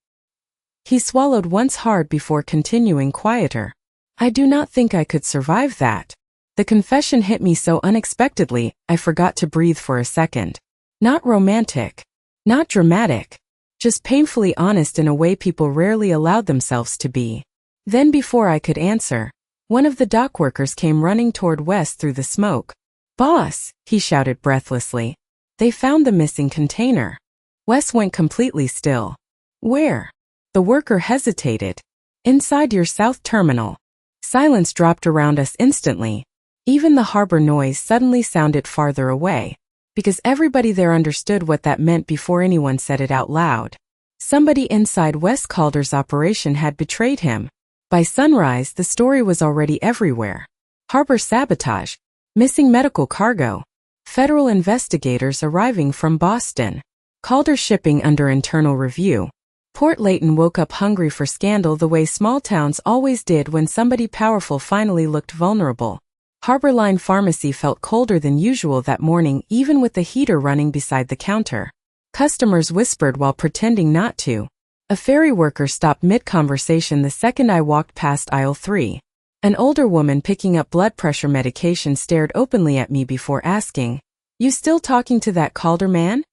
He swallowed once hard before continuing quieter. I do not think I could survive that. The confession hit me so unexpectedly, I forgot to breathe for a second. Not romantic. Not dramatic. Just painfully honest in a way people rarely allowed themselves to be. Then before I could answer, one of the dock workers came running toward Wes through the smoke. Boss, he shouted breathlessly. They found the missing container. Wes went completely still. Where? The worker hesitated. Inside your south terminal. Silence dropped around us instantly. Even the harbor noise suddenly sounded farther away. Because everybody there understood what that meant before anyone said it out loud. Somebody inside Wes Calder's operation had betrayed him. By sunrise, the story was already everywhere. Harbor sabotage. Missing medical cargo. Federal investigators arriving from Boston. Calder shipping under internal review. Port Layton woke up hungry for scandal the way small towns always did when somebody powerful finally looked vulnerable. Harborline Pharmacy felt colder than usual that morning even with the heater running beside the counter. Customers whispered while pretending not to. A ferry worker stopped mid-conversation the second I walked past aisle 3. An older woman picking up blood pressure medication stared openly at me before asking, "You still talking to that Calder man?"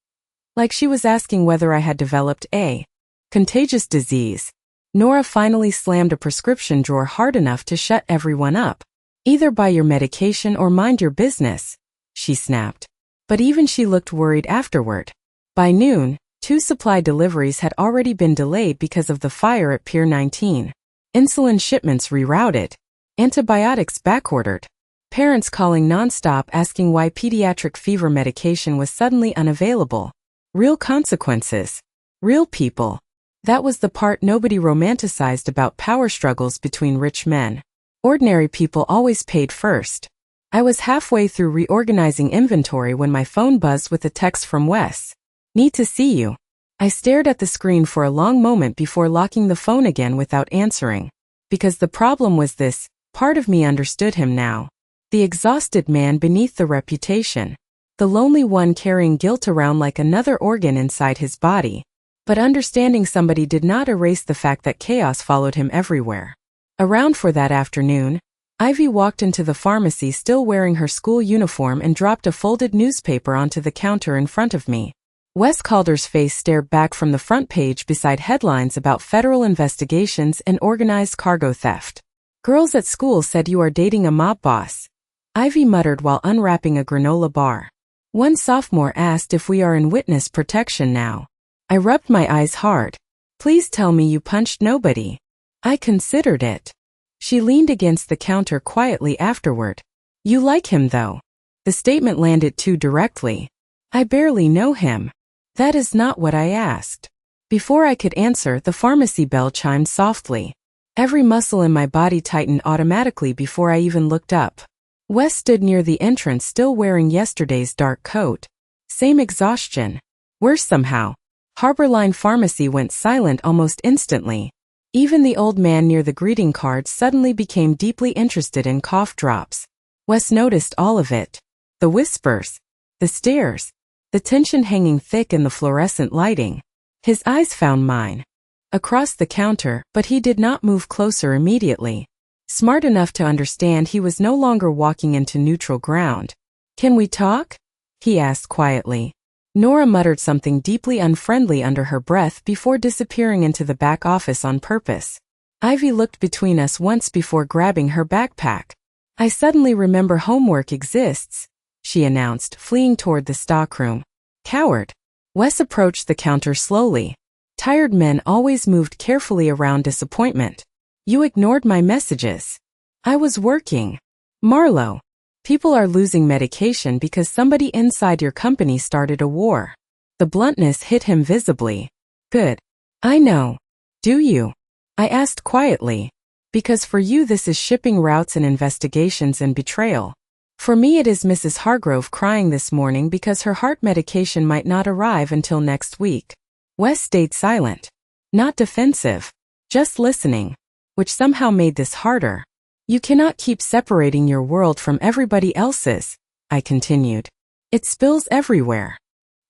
Like she was asking whether I had developed a contagious disease. Nora finally slammed a prescription drawer hard enough to shut everyone up. Either buy your medication or mind your business, she snapped. But even she looked worried afterward. By noon, 2 supply deliveries had already been delayed because of the fire at Pier 19. Insulin shipments rerouted. Antibiotics backordered. Parents calling nonstop asking why pediatric fever medication was suddenly unavailable. Real consequences. Real people. That was the part nobody romanticized about power struggles between rich men. Ordinary people always paid first. I was halfway through reorganizing inventory when my phone buzzed with a text from Wes. Need to see you. I stared at the screen for a long moment before locking the phone again without answering. Because the problem was this, part of me understood him now. The exhausted man beneath the reputation. The lonely one carrying guilt around like another organ inside his body. But understanding somebody did not erase the fact that chaos followed him everywhere. Around for that afternoon, Ivy walked into the pharmacy still wearing her school uniform and dropped a folded newspaper onto the counter in front of me. Wes Calder's face stared back from the front page beside headlines about federal investigations and organized cargo theft. Girls at school said you are dating a mob boss. Ivy muttered while unwrapping a granola bar. One sophomore asked if we are in witness protection now. I rubbed my eyes hard. Please tell me you punched nobody. I considered it. She leaned against the counter quietly afterward. You like him though. The statement landed too directly. I barely know him. That is not what I asked. Before I could answer, the pharmacy bell chimed softly. Every muscle in my body tightened automatically before I even looked up. Wes stood near the entrance still wearing yesterday's dark coat. Same exhaustion. Worse somehow. Harborline Pharmacy went silent almost instantly. Even the old man near the greeting card suddenly became deeply interested in cough drops. Wes noticed all of it. The whispers. The stares. The tension hanging thick in the fluorescent lighting. His eyes found mine. Across the counter, but he did not move closer immediately. Smart enough to understand he was no longer walking into neutral ground. Can we talk? He asked quietly. Nora muttered something deeply unfriendly under her breath before disappearing into the back office on purpose. Ivy looked between us once before grabbing her backpack. I suddenly remember homework exists, she announced, fleeing toward the stockroom. Coward. Wes approached the counter slowly. Tired men always moved carefully around disappointment. You ignored my messages. I was working. Marlowe. People are losing medication because somebody inside your company started a war. The bluntness hit him visibly. Good. I know. Do you? I asked quietly. Because for you this is shipping routes and investigations and betrayal. For me it is Mrs. Hargrove crying this morning because her heart medication might not arrive until next week. Wes stayed silent. Not defensive. Just listening. Which somehow made this harder. You cannot keep separating your world from everybody else's, I continued. It spills everywhere.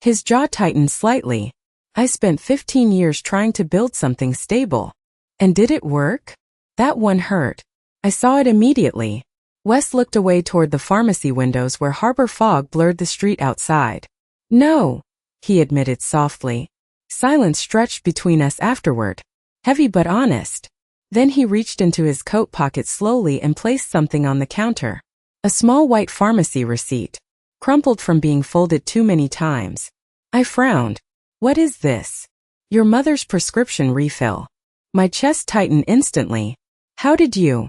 His jaw tightened slightly. I spent 15 years trying to build something stable. And did it work? That one hurt. I saw it immediately. Wes looked away toward the pharmacy windows where harbor fog blurred the street outside. No, he admitted softly. Silence stretched between us afterward. Heavy but honest. Then he reached into his coat pocket slowly and placed something on the counter. A small white pharmacy receipt. Crumpled from being folded too many times. I frowned. What is this? Your mother's prescription refill. My chest tightened instantly. How did you?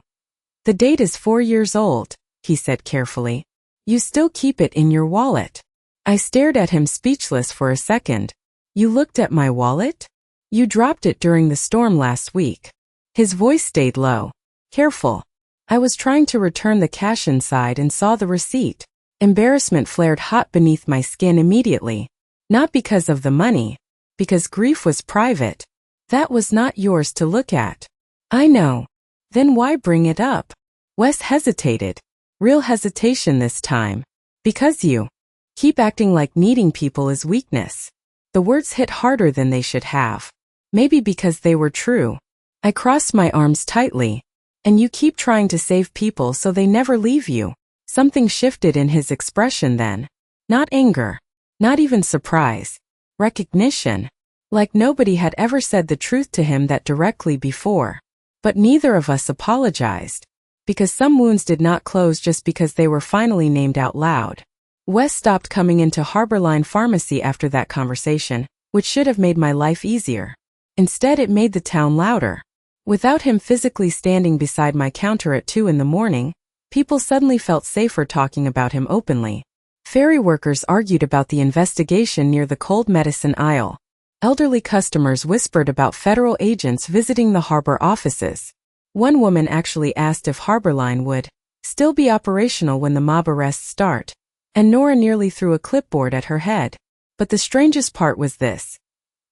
The date is 4 years old, he said carefully. You still keep it in your wallet. I stared at him speechless for a second. You looked at my wallet? You dropped it during the storm last week. His voice stayed low. Careful. I was trying to return the cash inside and saw the receipt. Embarrassment flared hot beneath my skin immediately. Not because of the money. Because grief was private. That was not yours to look at. I know. Then why bring it up? Wes hesitated. Real hesitation this time. Because you keep acting like needing people is weakness. The words hit harder than they should have. Maybe because they were true. I crossed my arms tightly. And you keep trying to save people so they never leave you. Something shifted in his expression then. Not anger. Not even surprise. Recognition. Like nobody had ever said the truth to him that directly before. But neither of us apologized. Because some wounds did not close just because they were finally named out loud. Wes stopped coming into Harborline Pharmacy after that conversation, which should have made my life easier. Instead it made the town louder. Without him physically standing beside my counter at 2 in the morning, people suddenly felt safer talking about him openly. Ferry workers argued about the investigation near the cold medicine aisle. Elderly customers whispered about federal agents visiting the harbor offices. One woman actually asked if Harborline would still be operational when the mob arrests start, and Nora nearly threw a clipboard at her head. But the strangest part was this.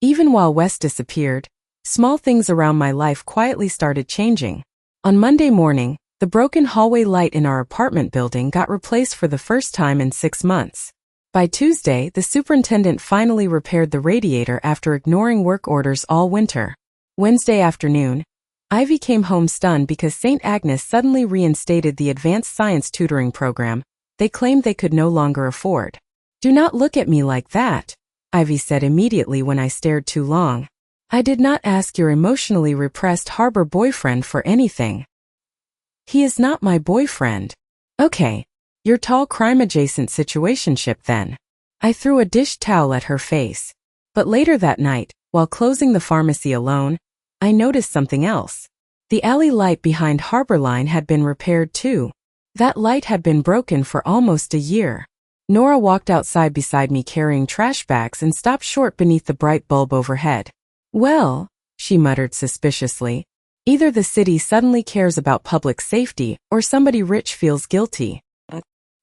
Even while Wes disappeared, small things around my life quietly started changing. On Monday morning, the broken hallway light in our apartment building got replaced for the first time in 6 months. By Tuesday, the superintendent finally repaired the radiator after ignoring work orders all winter. Wednesday afternoon, Ivy came home stunned because St. Agnes suddenly reinstated the advanced science tutoring program they claimed they could no longer afford. Do not look at me like that, Ivy said immediately when I stared too long. I did not ask your emotionally repressed harbor boyfriend for anything. He is not my boyfriend. Okay. Your tall crime-adjacent situationship then. I threw a dish towel at her face. But later that night, while closing the pharmacy alone, I noticed something else. The alley light behind Harborline had been repaired too. That light had been broken for almost a year. Nora walked outside beside me carrying trash bags and stopped short beneath the bright bulb overhead. Well, she muttered suspiciously, either the city suddenly cares about public safety or somebody rich feels guilty.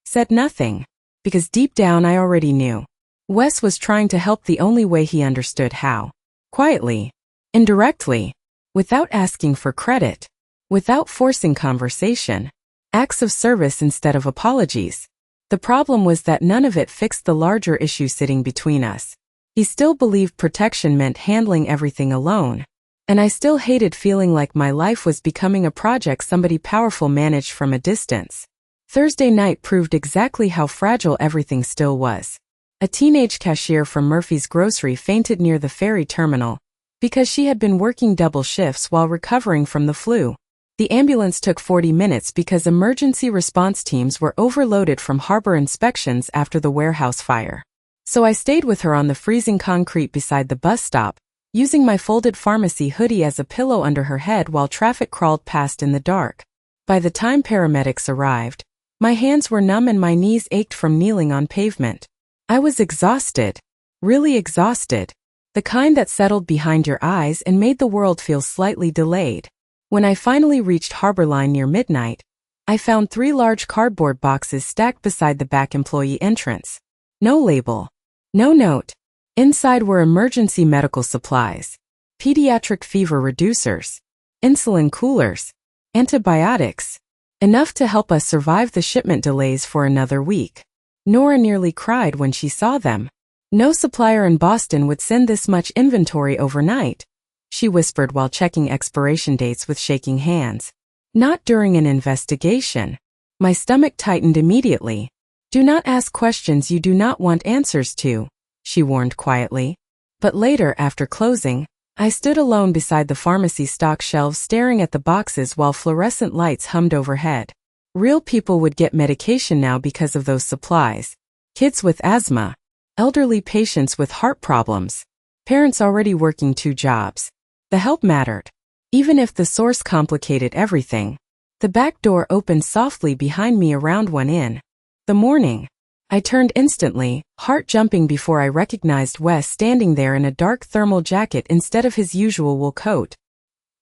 Said nothing, because deep down I already knew. Wes was trying to help the only way he understood how. Quietly. Indirectly. Without asking for credit. Without forcing conversation. Acts of service instead of apologies. The problem was that none of it fixed the larger issue sitting between us. He still believed protection meant handling everything alone. And I still hated feeling like my life was becoming a project somebody powerful managed from a distance. Thursday night proved exactly how fragile everything still was. A teenage cashier from Murphy's Grocery fainted near the ferry terminal because she had been working double shifts while recovering from the flu. The ambulance took 40 minutes because emergency response teams were overloaded from harbor inspections after the warehouse fire. So I stayed with her on the freezing concrete beside the bus stop, using my folded pharmacy hoodie as a pillow under her head while traffic crawled past in the dark. By the time paramedics arrived, my hands were numb and my knees ached from kneeling on pavement. I was exhausted. Really exhausted. The kind that settled behind your eyes and made the world feel slightly delayed. When I finally reached Harbor Line near midnight, I found 3 large cardboard boxes stacked beside the back employee entrance. No label. No note. Inside were emergency medical supplies, pediatric fever reducers, insulin coolers, antibiotics. Enough to help us survive the shipment delays for another week. Nora nearly cried when she saw them. No supplier in Boston would send this much inventory overnight, she whispered while checking expiration dates with shaking hands. Not during an investigation. My stomach tightened immediately. Do not ask questions you do not want answers to, she warned quietly. But later, after closing, I stood alone beside the pharmacy stock shelves staring at the boxes while fluorescent lights hummed overhead. Real people would get medication now because of those supplies. Kids with asthma, elderly patients with heart problems, parents already working 2 jobs. The help mattered. Even if the source complicated everything. The back door opened softly behind me around 1 in the morning. I turned instantly, heart jumping before I recognized Wes standing there in a dark thermal jacket instead of his usual wool coat.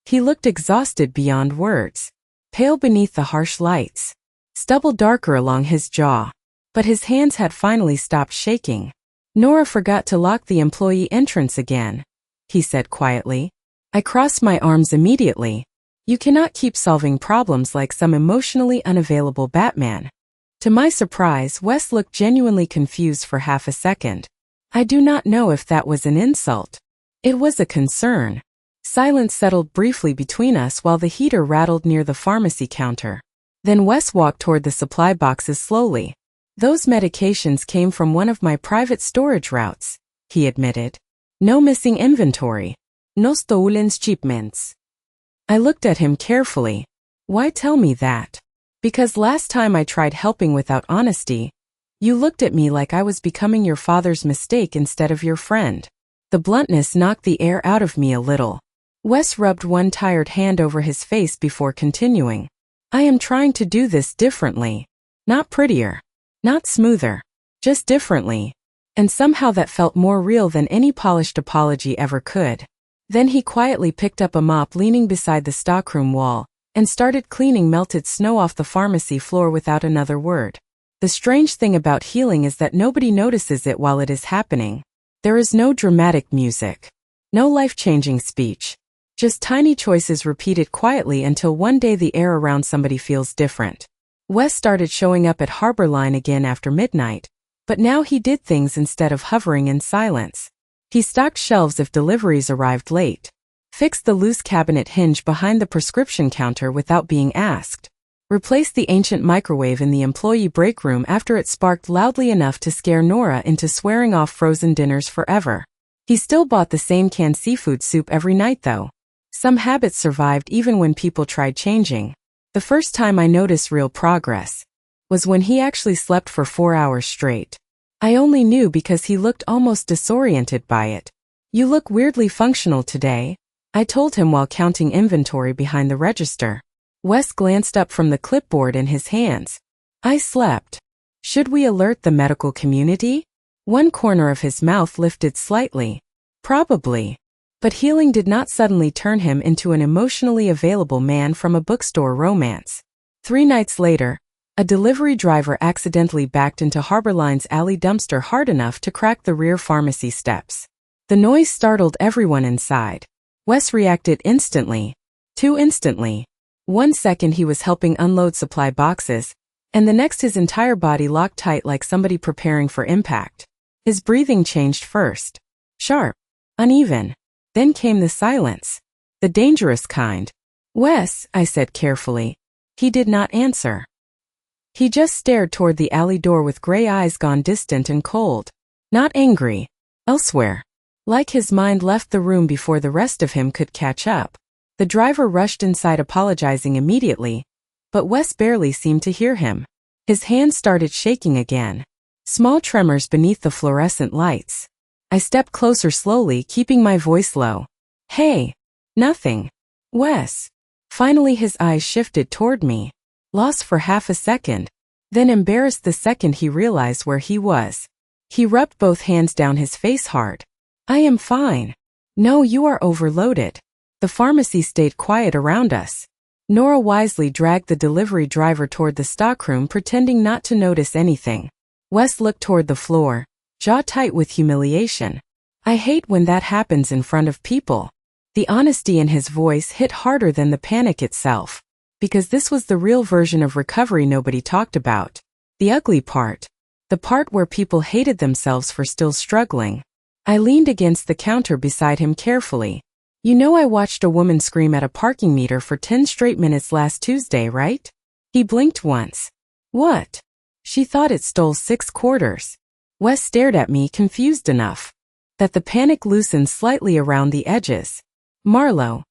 He looked exhausted beyond words. Pale beneath the harsh lights. Stubble darker along his jaw. But his hands had finally stopped shaking. Nora forgot to lock the employee entrance again, he said quietly. I crossed my arms immediately. You cannot keep solving problems like some emotionally unavailable Batman. To my surprise, Wes looked genuinely confused for half a second. I do not know if that was an insult. It was a concern. Silence settled briefly between us while the heater rattled near the pharmacy counter. Then Wes walked toward the supply boxes slowly. Those medications came from one of my private storage routes, he admitted. No missing inventory. No stolen shipments. I looked at him carefully. Why tell me that? Because last time I tried helping without honesty, you looked at me like I was becoming your father's mistake instead of your friend. The bluntness knocked the air out of me a little. Wes rubbed one tired hand over his face before continuing. I am trying to do this differently. Not prettier. Not smoother. Just differently. And somehow that felt more real than any polished apology ever could. Then he quietly picked up a mop leaning beside the stockroom wall and started cleaning melted snow off the pharmacy floor without another word. The strange thing about healing is that nobody notices it while it is happening. There is no dramatic music. No life-changing speech. Just tiny choices repeated quietly until one day the air around somebody feels different. Wes started showing up at Harbor Line again after midnight, but now he did things instead of hovering in silence. He stocked shelves if deliveries arrived late. Fixed the loose cabinet hinge behind the prescription counter without being asked. Replaced the ancient microwave in the employee break room after it sparked loudly enough to scare Nora into swearing off frozen dinners forever. He still bought the same canned seafood soup every night though. Some habits survived even when people tried changing. The first time I noticed real progress was when he actually slept for 4 hours straight. I only knew because he looked almost disoriented by it. You look weirdly functional today, I told him while counting inventory behind the register. Wes glanced up from the clipboard in his hands. I slept. Should we alert the medical community? One corner of his mouth lifted slightly. Probably. But healing did not suddenly turn him into an emotionally available man from a bookstore romance. 3 nights later, a delivery driver accidentally backed into Harbor Line's alley dumpster hard enough to crack the rear pharmacy steps. The noise startled everyone inside. Wes reacted instantly. Too instantly. 1 second he was helping unload supply boxes, and the next his entire body locked tight like somebody preparing for impact. His breathing changed first. Sharp. Uneven. Then came the silence. The dangerous kind. Wes, I said carefully. He did not answer. He just stared toward the alley door with gray eyes gone distant and cold. Not angry. Elsewhere. Like his mind left the room before the rest of him could catch up. The driver rushed inside apologizing immediately, but Wes barely seemed to hear him. His hands started shaking again. Small tremors beneath the fluorescent lights. I stepped closer slowly, keeping my voice low. Hey. Nothing. Wes. Finally his eyes shifted toward me. Lost for half a second. Then embarrassed the second he realized where he was. He rubbed both hands down his face hard. I am fine. No, you are overloaded. The pharmacy stayed quiet around us. Nora wisely dragged the delivery driver toward the stockroom, pretending not to notice anything. Wes looked toward the floor, jaw tight with humiliation. I hate when that happens in front of people. The honesty in his voice hit harder than the panic itself. Because this was the real version of recovery nobody talked about. The ugly part. The part where people hated themselves for still struggling. I leaned against the counter beside him carefully. You know I watched a woman scream at a parking meter for 10 straight minutes last Tuesday, right? He blinked once. What? She thought it stole 6 quarters. Wes stared at me, confused enough that the panic loosened slightly around the edges. Marlowe.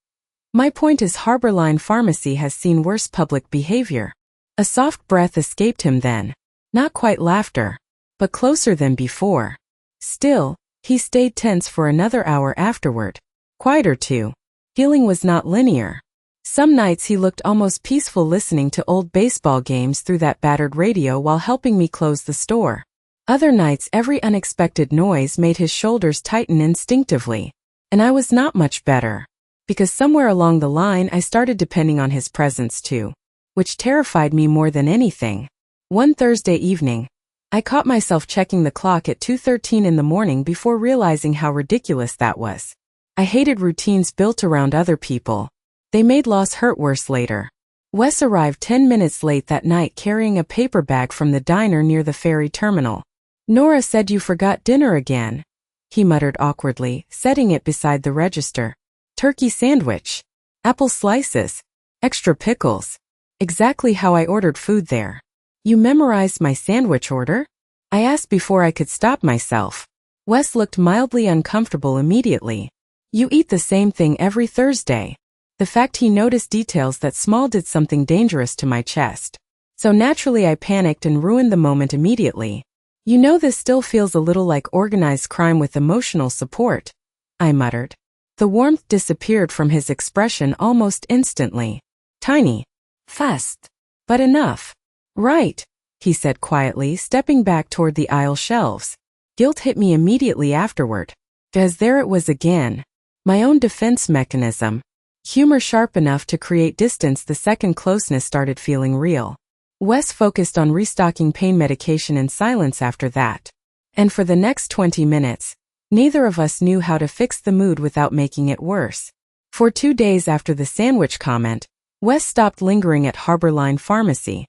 My point is Harborline Pharmacy has seen worse public behavior. A soft breath escaped him then. Not quite laughter, but closer than before. Still, he stayed tense for another hour afterward. Quieter too. Healing was not linear. Some nights he looked almost peaceful listening to old baseball games through that battered radio while helping me close the store. Other nights every unexpected noise made his shoulders tighten instinctively. And I was not much better. Because somewhere along the line I started depending on his presence too. Which terrified me more than anything. One Thursday evening, I caught myself checking the clock at 2:13 in the morning before realizing how ridiculous that was. I hated routines built around other people. They made loss hurt worse later. Wes arrived 10 minutes late that night carrying a paper bag from the diner near the ferry terminal. Nora said you forgot dinner again, he muttered awkwardly, setting it beside the register. Turkey sandwich. Apple slices. Extra pickles. Exactly how I ordered food there. You memorized my sandwich order? I asked before I could stop myself. Wes looked mildly uncomfortable immediately. You eat the same thing every Thursday. The fact he noticed details that small did something dangerous to my chest. So naturally I panicked and ruined the moment immediately. You know this still feels a little like organized crime with emotional support, I muttered. The warmth disappeared from his expression almost instantly. Tiny. Fast. But enough. Right, he said quietly, stepping back toward the aisle shelves. Guilt hit me immediately afterward. As there it was again. My own defense mechanism. Humor sharp enough to create distance the second closeness started feeling real. Wes focused on restocking pain medication in silence after that. And for the next 20 minutes, neither of us knew how to fix the mood without making it worse. For 2 days after the sandwich comment, Wes stopped lingering at Harborline Pharmacy.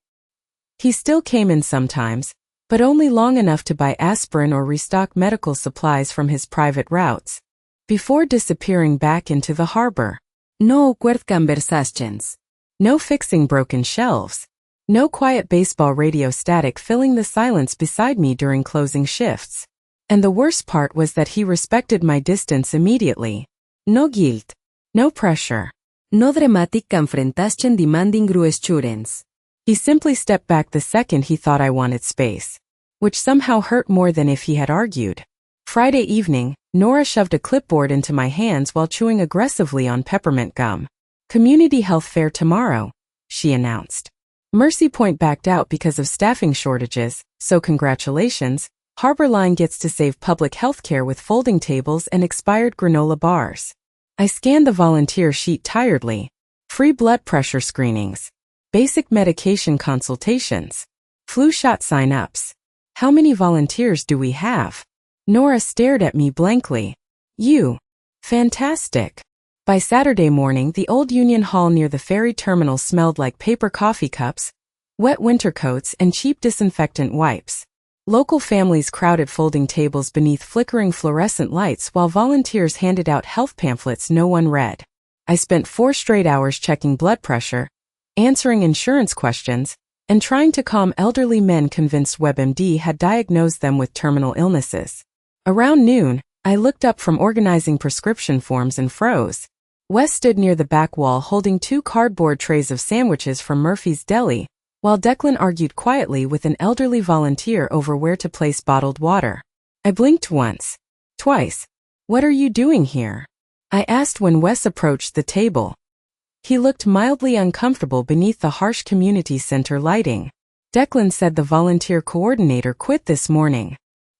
He still came in sometimes, but only long enough to buy aspirin or restock medical supplies from his private routes, before disappearing back into the harbor. No awkward conversations. No fixing broken shelves. No quiet baseball radio static filling the silence beside me during closing shifts. And the worst part was that he respected my distance immediately. No guilt. No pressure. No dramatic confrontation demanding reassurance. He simply stepped back the second he thought I wanted space. Which somehow hurt more than if he had argued. Friday evening, Nora shoved a clipboard into my hands while chewing aggressively on peppermint gum. Community health fair tomorrow, she announced. Mercy Point backed out because of staffing shortages, so congratulations, Harborline gets to save public health care with folding tables and expired granola bars. I scanned the volunteer sheet tiredly. Free blood pressure screenings. Basic medication consultations. Flu shot sign-ups. How many volunteers do we have? Nora stared at me blankly. You. Fantastic. By Saturday morning, the old Union Hall near the ferry terminal smelled like paper coffee cups, wet winter coats, and cheap disinfectant wipes. Local families crowded folding tables beneath flickering fluorescent lights while volunteers handed out health pamphlets no one read. I spent 4 straight hours checking blood pressure, answering insurance questions, and trying to calm elderly men convinced WebMD had diagnosed them with terminal illnesses. Around noon, I looked up from organizing prescription forms and froze. Wes stood near the back wall holding 2 cardboard trays of sandwiches from Murphy's Deli, while Declan argued quietly with an elderly volunteer over where to place bottled water. I blinked once. Twice. What are you doing here? I asked when Wes approached the table. He looked mildly uncomfortable beneath the harsh community center lighting. Declan said the volunteer coordinator quit this morning.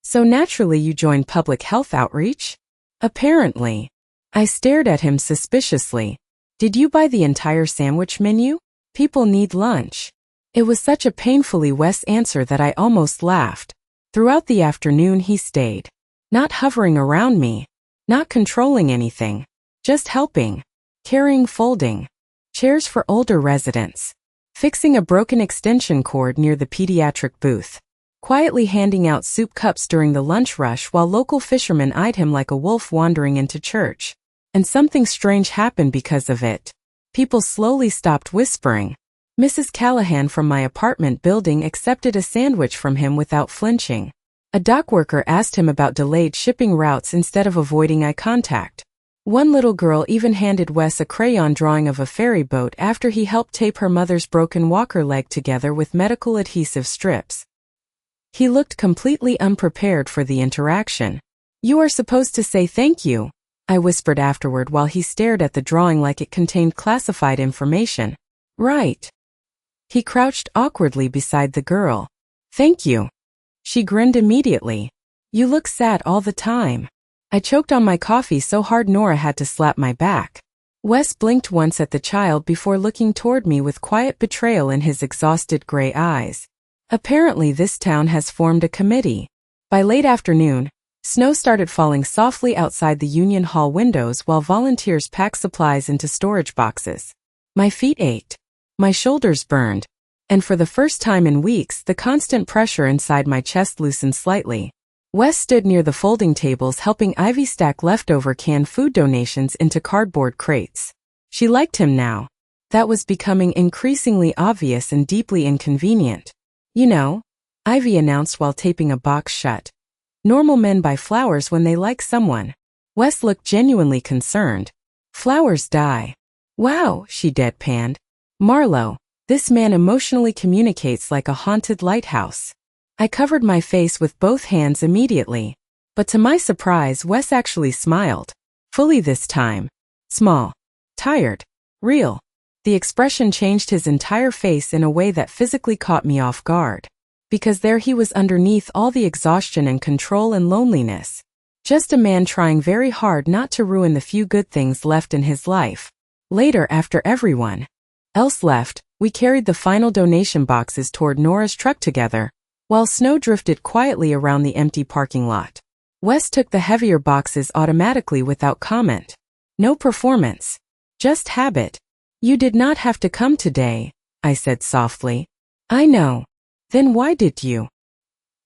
So naturally you joined public health outreach? Apparently. I stared at him suspiciously. Did you buy the entire sandwich menu? People need lunch. It was such a painfully Wes answer that I almost laughed. Throughout the afternoon he stayed. Not hovering around me. Not controlling anything. Just helping. Carrying folding chairs for older residents. Fixing a broken extension cord near the pediatric booth. Quietly handing out soup cups during the lunch rush while local fishermen eyed him like a wolf wandering into church. And something strange happened because of it. People slowly stopped whispering. Mrs. Callahan from my apartment building accepted a sandwich from him without flinching. A dock worker asked him about delayed shipping routes instead of avoiding eye contact. One little girl even handed Wes a crayon drawing of a ferry boat after he helped tape her mother's broken walker leg together with medical adhesive strips. He looked completely unprepared for the interaction. "You are supposed to say thank you," I whispered afterward while he stared at the drawing like it contained classified information. "Right." He crouched awkwardly beside the girl. "Thank you." She grinned immediately. "You look sad all the time." I choked on my coffee so hard Nora had to slap my back. Wes blinked once at the child before looking toward me with quiet betrayal in his exhausted gray eyes. Apparently this town has formed a committee. By late afternoon, snow started falling softly outside the Union Hall windows while volunteers packed supplies into storage boxes. My feet ached. My shoulders burned. And for the first time in weeks, the constant pressure inside my chest loosened slightly. Wes stood near the folding tables helping Ivy stack leftover canned food donations into cardboard crates. She liked him now. That was becoming increasingly obvious and deeply inconvenient. "You know," Ivy announced while taping a box shut. "Normal men buy flowers when they like someone." Wes looked genuinely concerned. "Flowers die." "Wow," she deadpanned. "Marlo, this man emotionally communicates like a haunted lighthouse." I covered my face with both hands immediately. But to my surprise, Wes actually smiled. Fully this time. Small. Tired. Real. The expression changed his entire face in a way that physically caught me off guard. Because there he was underneath all the exhaustion and control and loneliness. Just a man trying very hard not to ruin the few good things left in his life. Later, after everyone else left, we carried the final donation boxes toward Nora's truck together, while snow drifted quietly around the empty parking lot. Wes took the heavier boxes automatically without comment. No performance. Just habit. "You did not have to come today," I said softly. "I know. Then why did you?"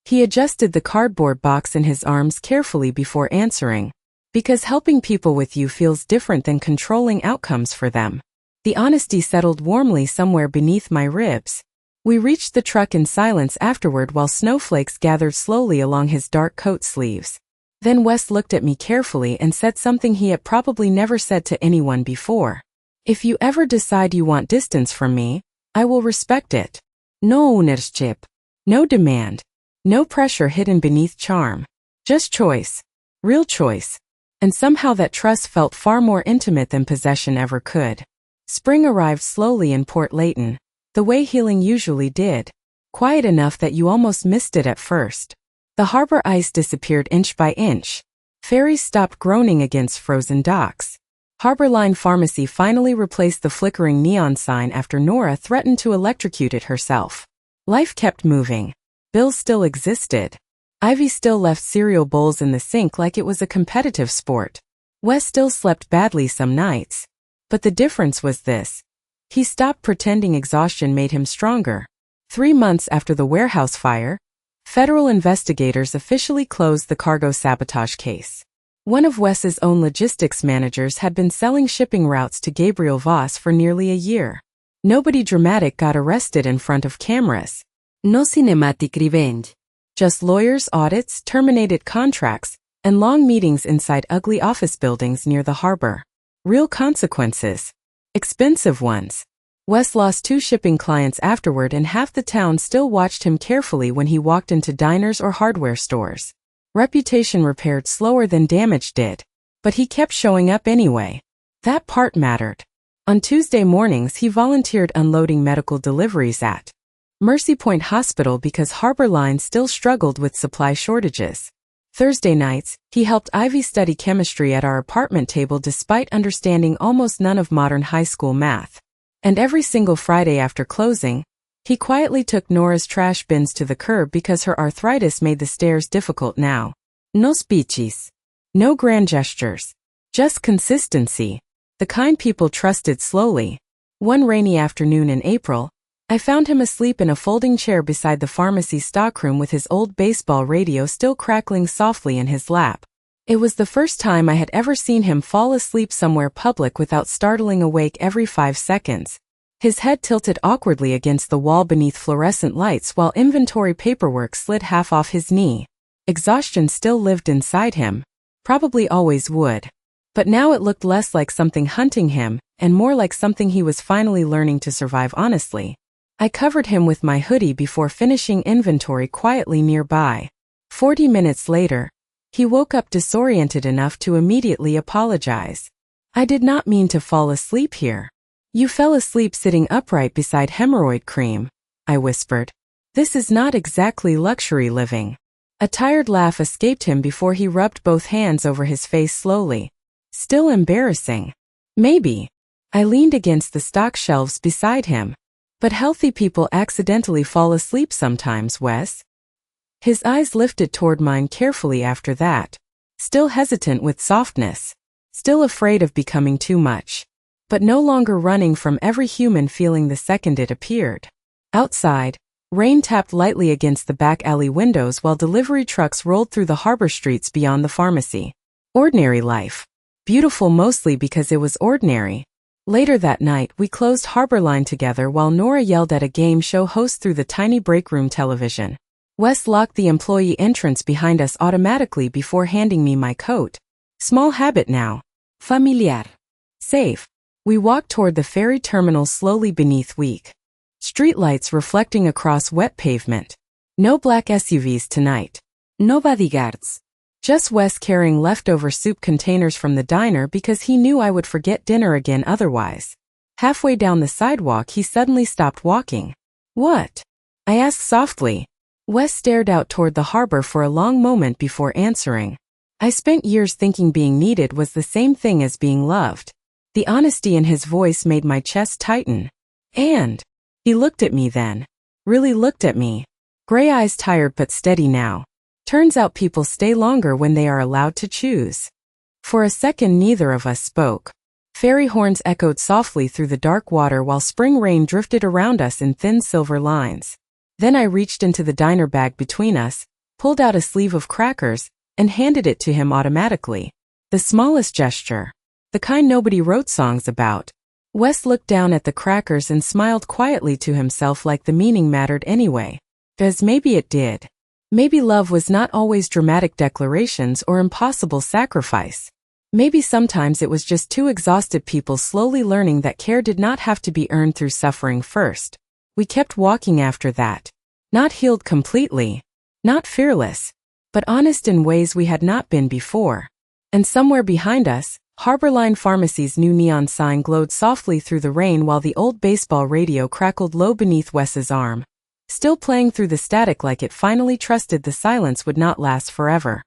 He adjusted the cardboard box in his arms carefully before answering. "Because helping people with you feels different than controlling outcomes for them." The honesty settled warmly somewhere beneath my ribs. We reached the truck in silence afterward while snowflakes gathered slowly along his dark coat sleeves. Then Wes looked at me carefully and said something he had probably never said to anyone before. "If you ever decide you want distance from me, I will respect it. No ownership. No demand. No pressure hidden beneath charm. Just choice. Real choice." And somehow that trust felt far more intimate than possession ever could. Spring arrived slowly in Port Layton, the way healing usually did. Quiet enough that you almost missed it at first. The harbor ice disappeared inch by inch. Ferries stopped groaning against frozen docks. Harborline Pharmacy finally replaced the flickering neon sign after Nora threatened to electrocute it herself. Life kept moving. Bills still existed. Ivy still left cereal bowls in the sink like it was a competitive sport. Wes still slept badly some nights. But the difference was this. He stopped pretending exhaustion made him stronger. 3 months after the warehouse fire, federal investigators officially closed the cargo sabotage case. One of Wes's own logistics managers had been selling shipping routes to Gabriel Voss for nearly a year. Nobody dramatic got arrested in front of cameras. No cinematic revenge. Just lawyers, audits, terminated contracts, and long meetings inside ugly office buildings near the harbor. Real consequences. Expensive ones. Wes lost 2 shipping clients afterward and half the town still watched him carefully when he walked into diners or hardware stores. Reputation repaired slower than damage did. But he kept showing up anyway. That part mattered. On Tuesday mornings he volunteered unloading medical deliveries at Mercy Point Hospital because Harbor Line still struggled with supply shortages. Thursday nights, he helped Ivy study chemistry at our apartment table despite understanding almost none of modern high school math. And every single Friday after closing, he quietly took Nora's trash bins to the curb because her arthritis made the stairs difficult now. No speeches. No grand gestures. Just consistency. The kind people trusted slowly. One rainy afternoon in April, I found him asleep in a folding chair beside the pharmacy stockroom with his old baseball radio still crackling softly in his lap. It was the first time I had ever seen him fall asleep somewhere public without startling awake every 5 seconds. His head tilted awkwardly against the wall beneath fluorescent lights while inventory paperwork slid half off his knee. Exhaustion still lived inside him. Probably always would. But now it looked less like something hunting him, and more like something he was finally learning to survive honestly. I covered him with my hoodie before finishing inventory quietly nearby. 40 minutes later, he woke up disoriented enough to immediately apologize. I did not mean to fall asleep here. You fell asleep sitting upright beside hemorrhoid cream, I whispered. This is not exactly luxury living. A tired laugh escaped him before he rubbed both hands over his face slowly. Still embarrassing. Maybe. I leaned against the stock shelves beside him. But healthy people accidentally fall asleep sometimes, Wes. His eyes lifted toward mine carefully after that. Still hesitant with softness. Still afraid of becoming too much. But no longer running from every human feeling the second it appeared. Outside, rain tapped lightly against the back alley windows while delivery trucks rolled through the harbor streets beyond the pharmacy. Ordinary life. Beautiful mostly because it was ordinary. Later that night, we closed Harbor Line together while Nora yelled at a game show host through the tiny break room television. Wes locked the employee entrance behind us automatically before handing me my coat. Small habit now. Familiar. Safe. We walked toward the ferry terminal slowly beneath weak streetlights reflecting across wet pavement. No black SUVs tonight. No bodyguards. Just Wes carrying leftover soup containers from the diner because he knew I would forget dinner again otherwise. Halfway down the sidewalk he suddenly stopped walking. What? I asked softly. Wes stared out toward the harbor for a long moment before answering. I spent years thinking being needed was the same thing as being loved. The honesty in his voice made my chest tighten. And he looked at me then. Really looked at me. Gray eyes tired but steady now. Turns out people stay longer when they are allowed to choose. For a second neither of us spoke. Ferry horns echoed softly through the dark water while spring rain drifted around us in thin silver lines. Then I reached into the diner bag between us, pulled out a sleeve of crackers, and handed it to him automatically. The smallest gesture. The kind nobody wrote songs about. Wes looked down at the crackers and smiled quietly to himself like the meaning mattered anyway. As maybe it did. Maybe love was not always dramatic declarations or impossible sacrifice. Maybe sometimes it was just two exhausted people slowly learning that care did not have to be earned through suffering first. We kept walking after that. Not healed completely. Not fearless. But honest in ways we had not been before. And somewhere behind us, Harbor Line Pharmacy's new neon sign glowed softly through the rain while the old baseball radio crackled low beneath Wes's arm. Still playing through the static like it finally trusted the silence would not last forever.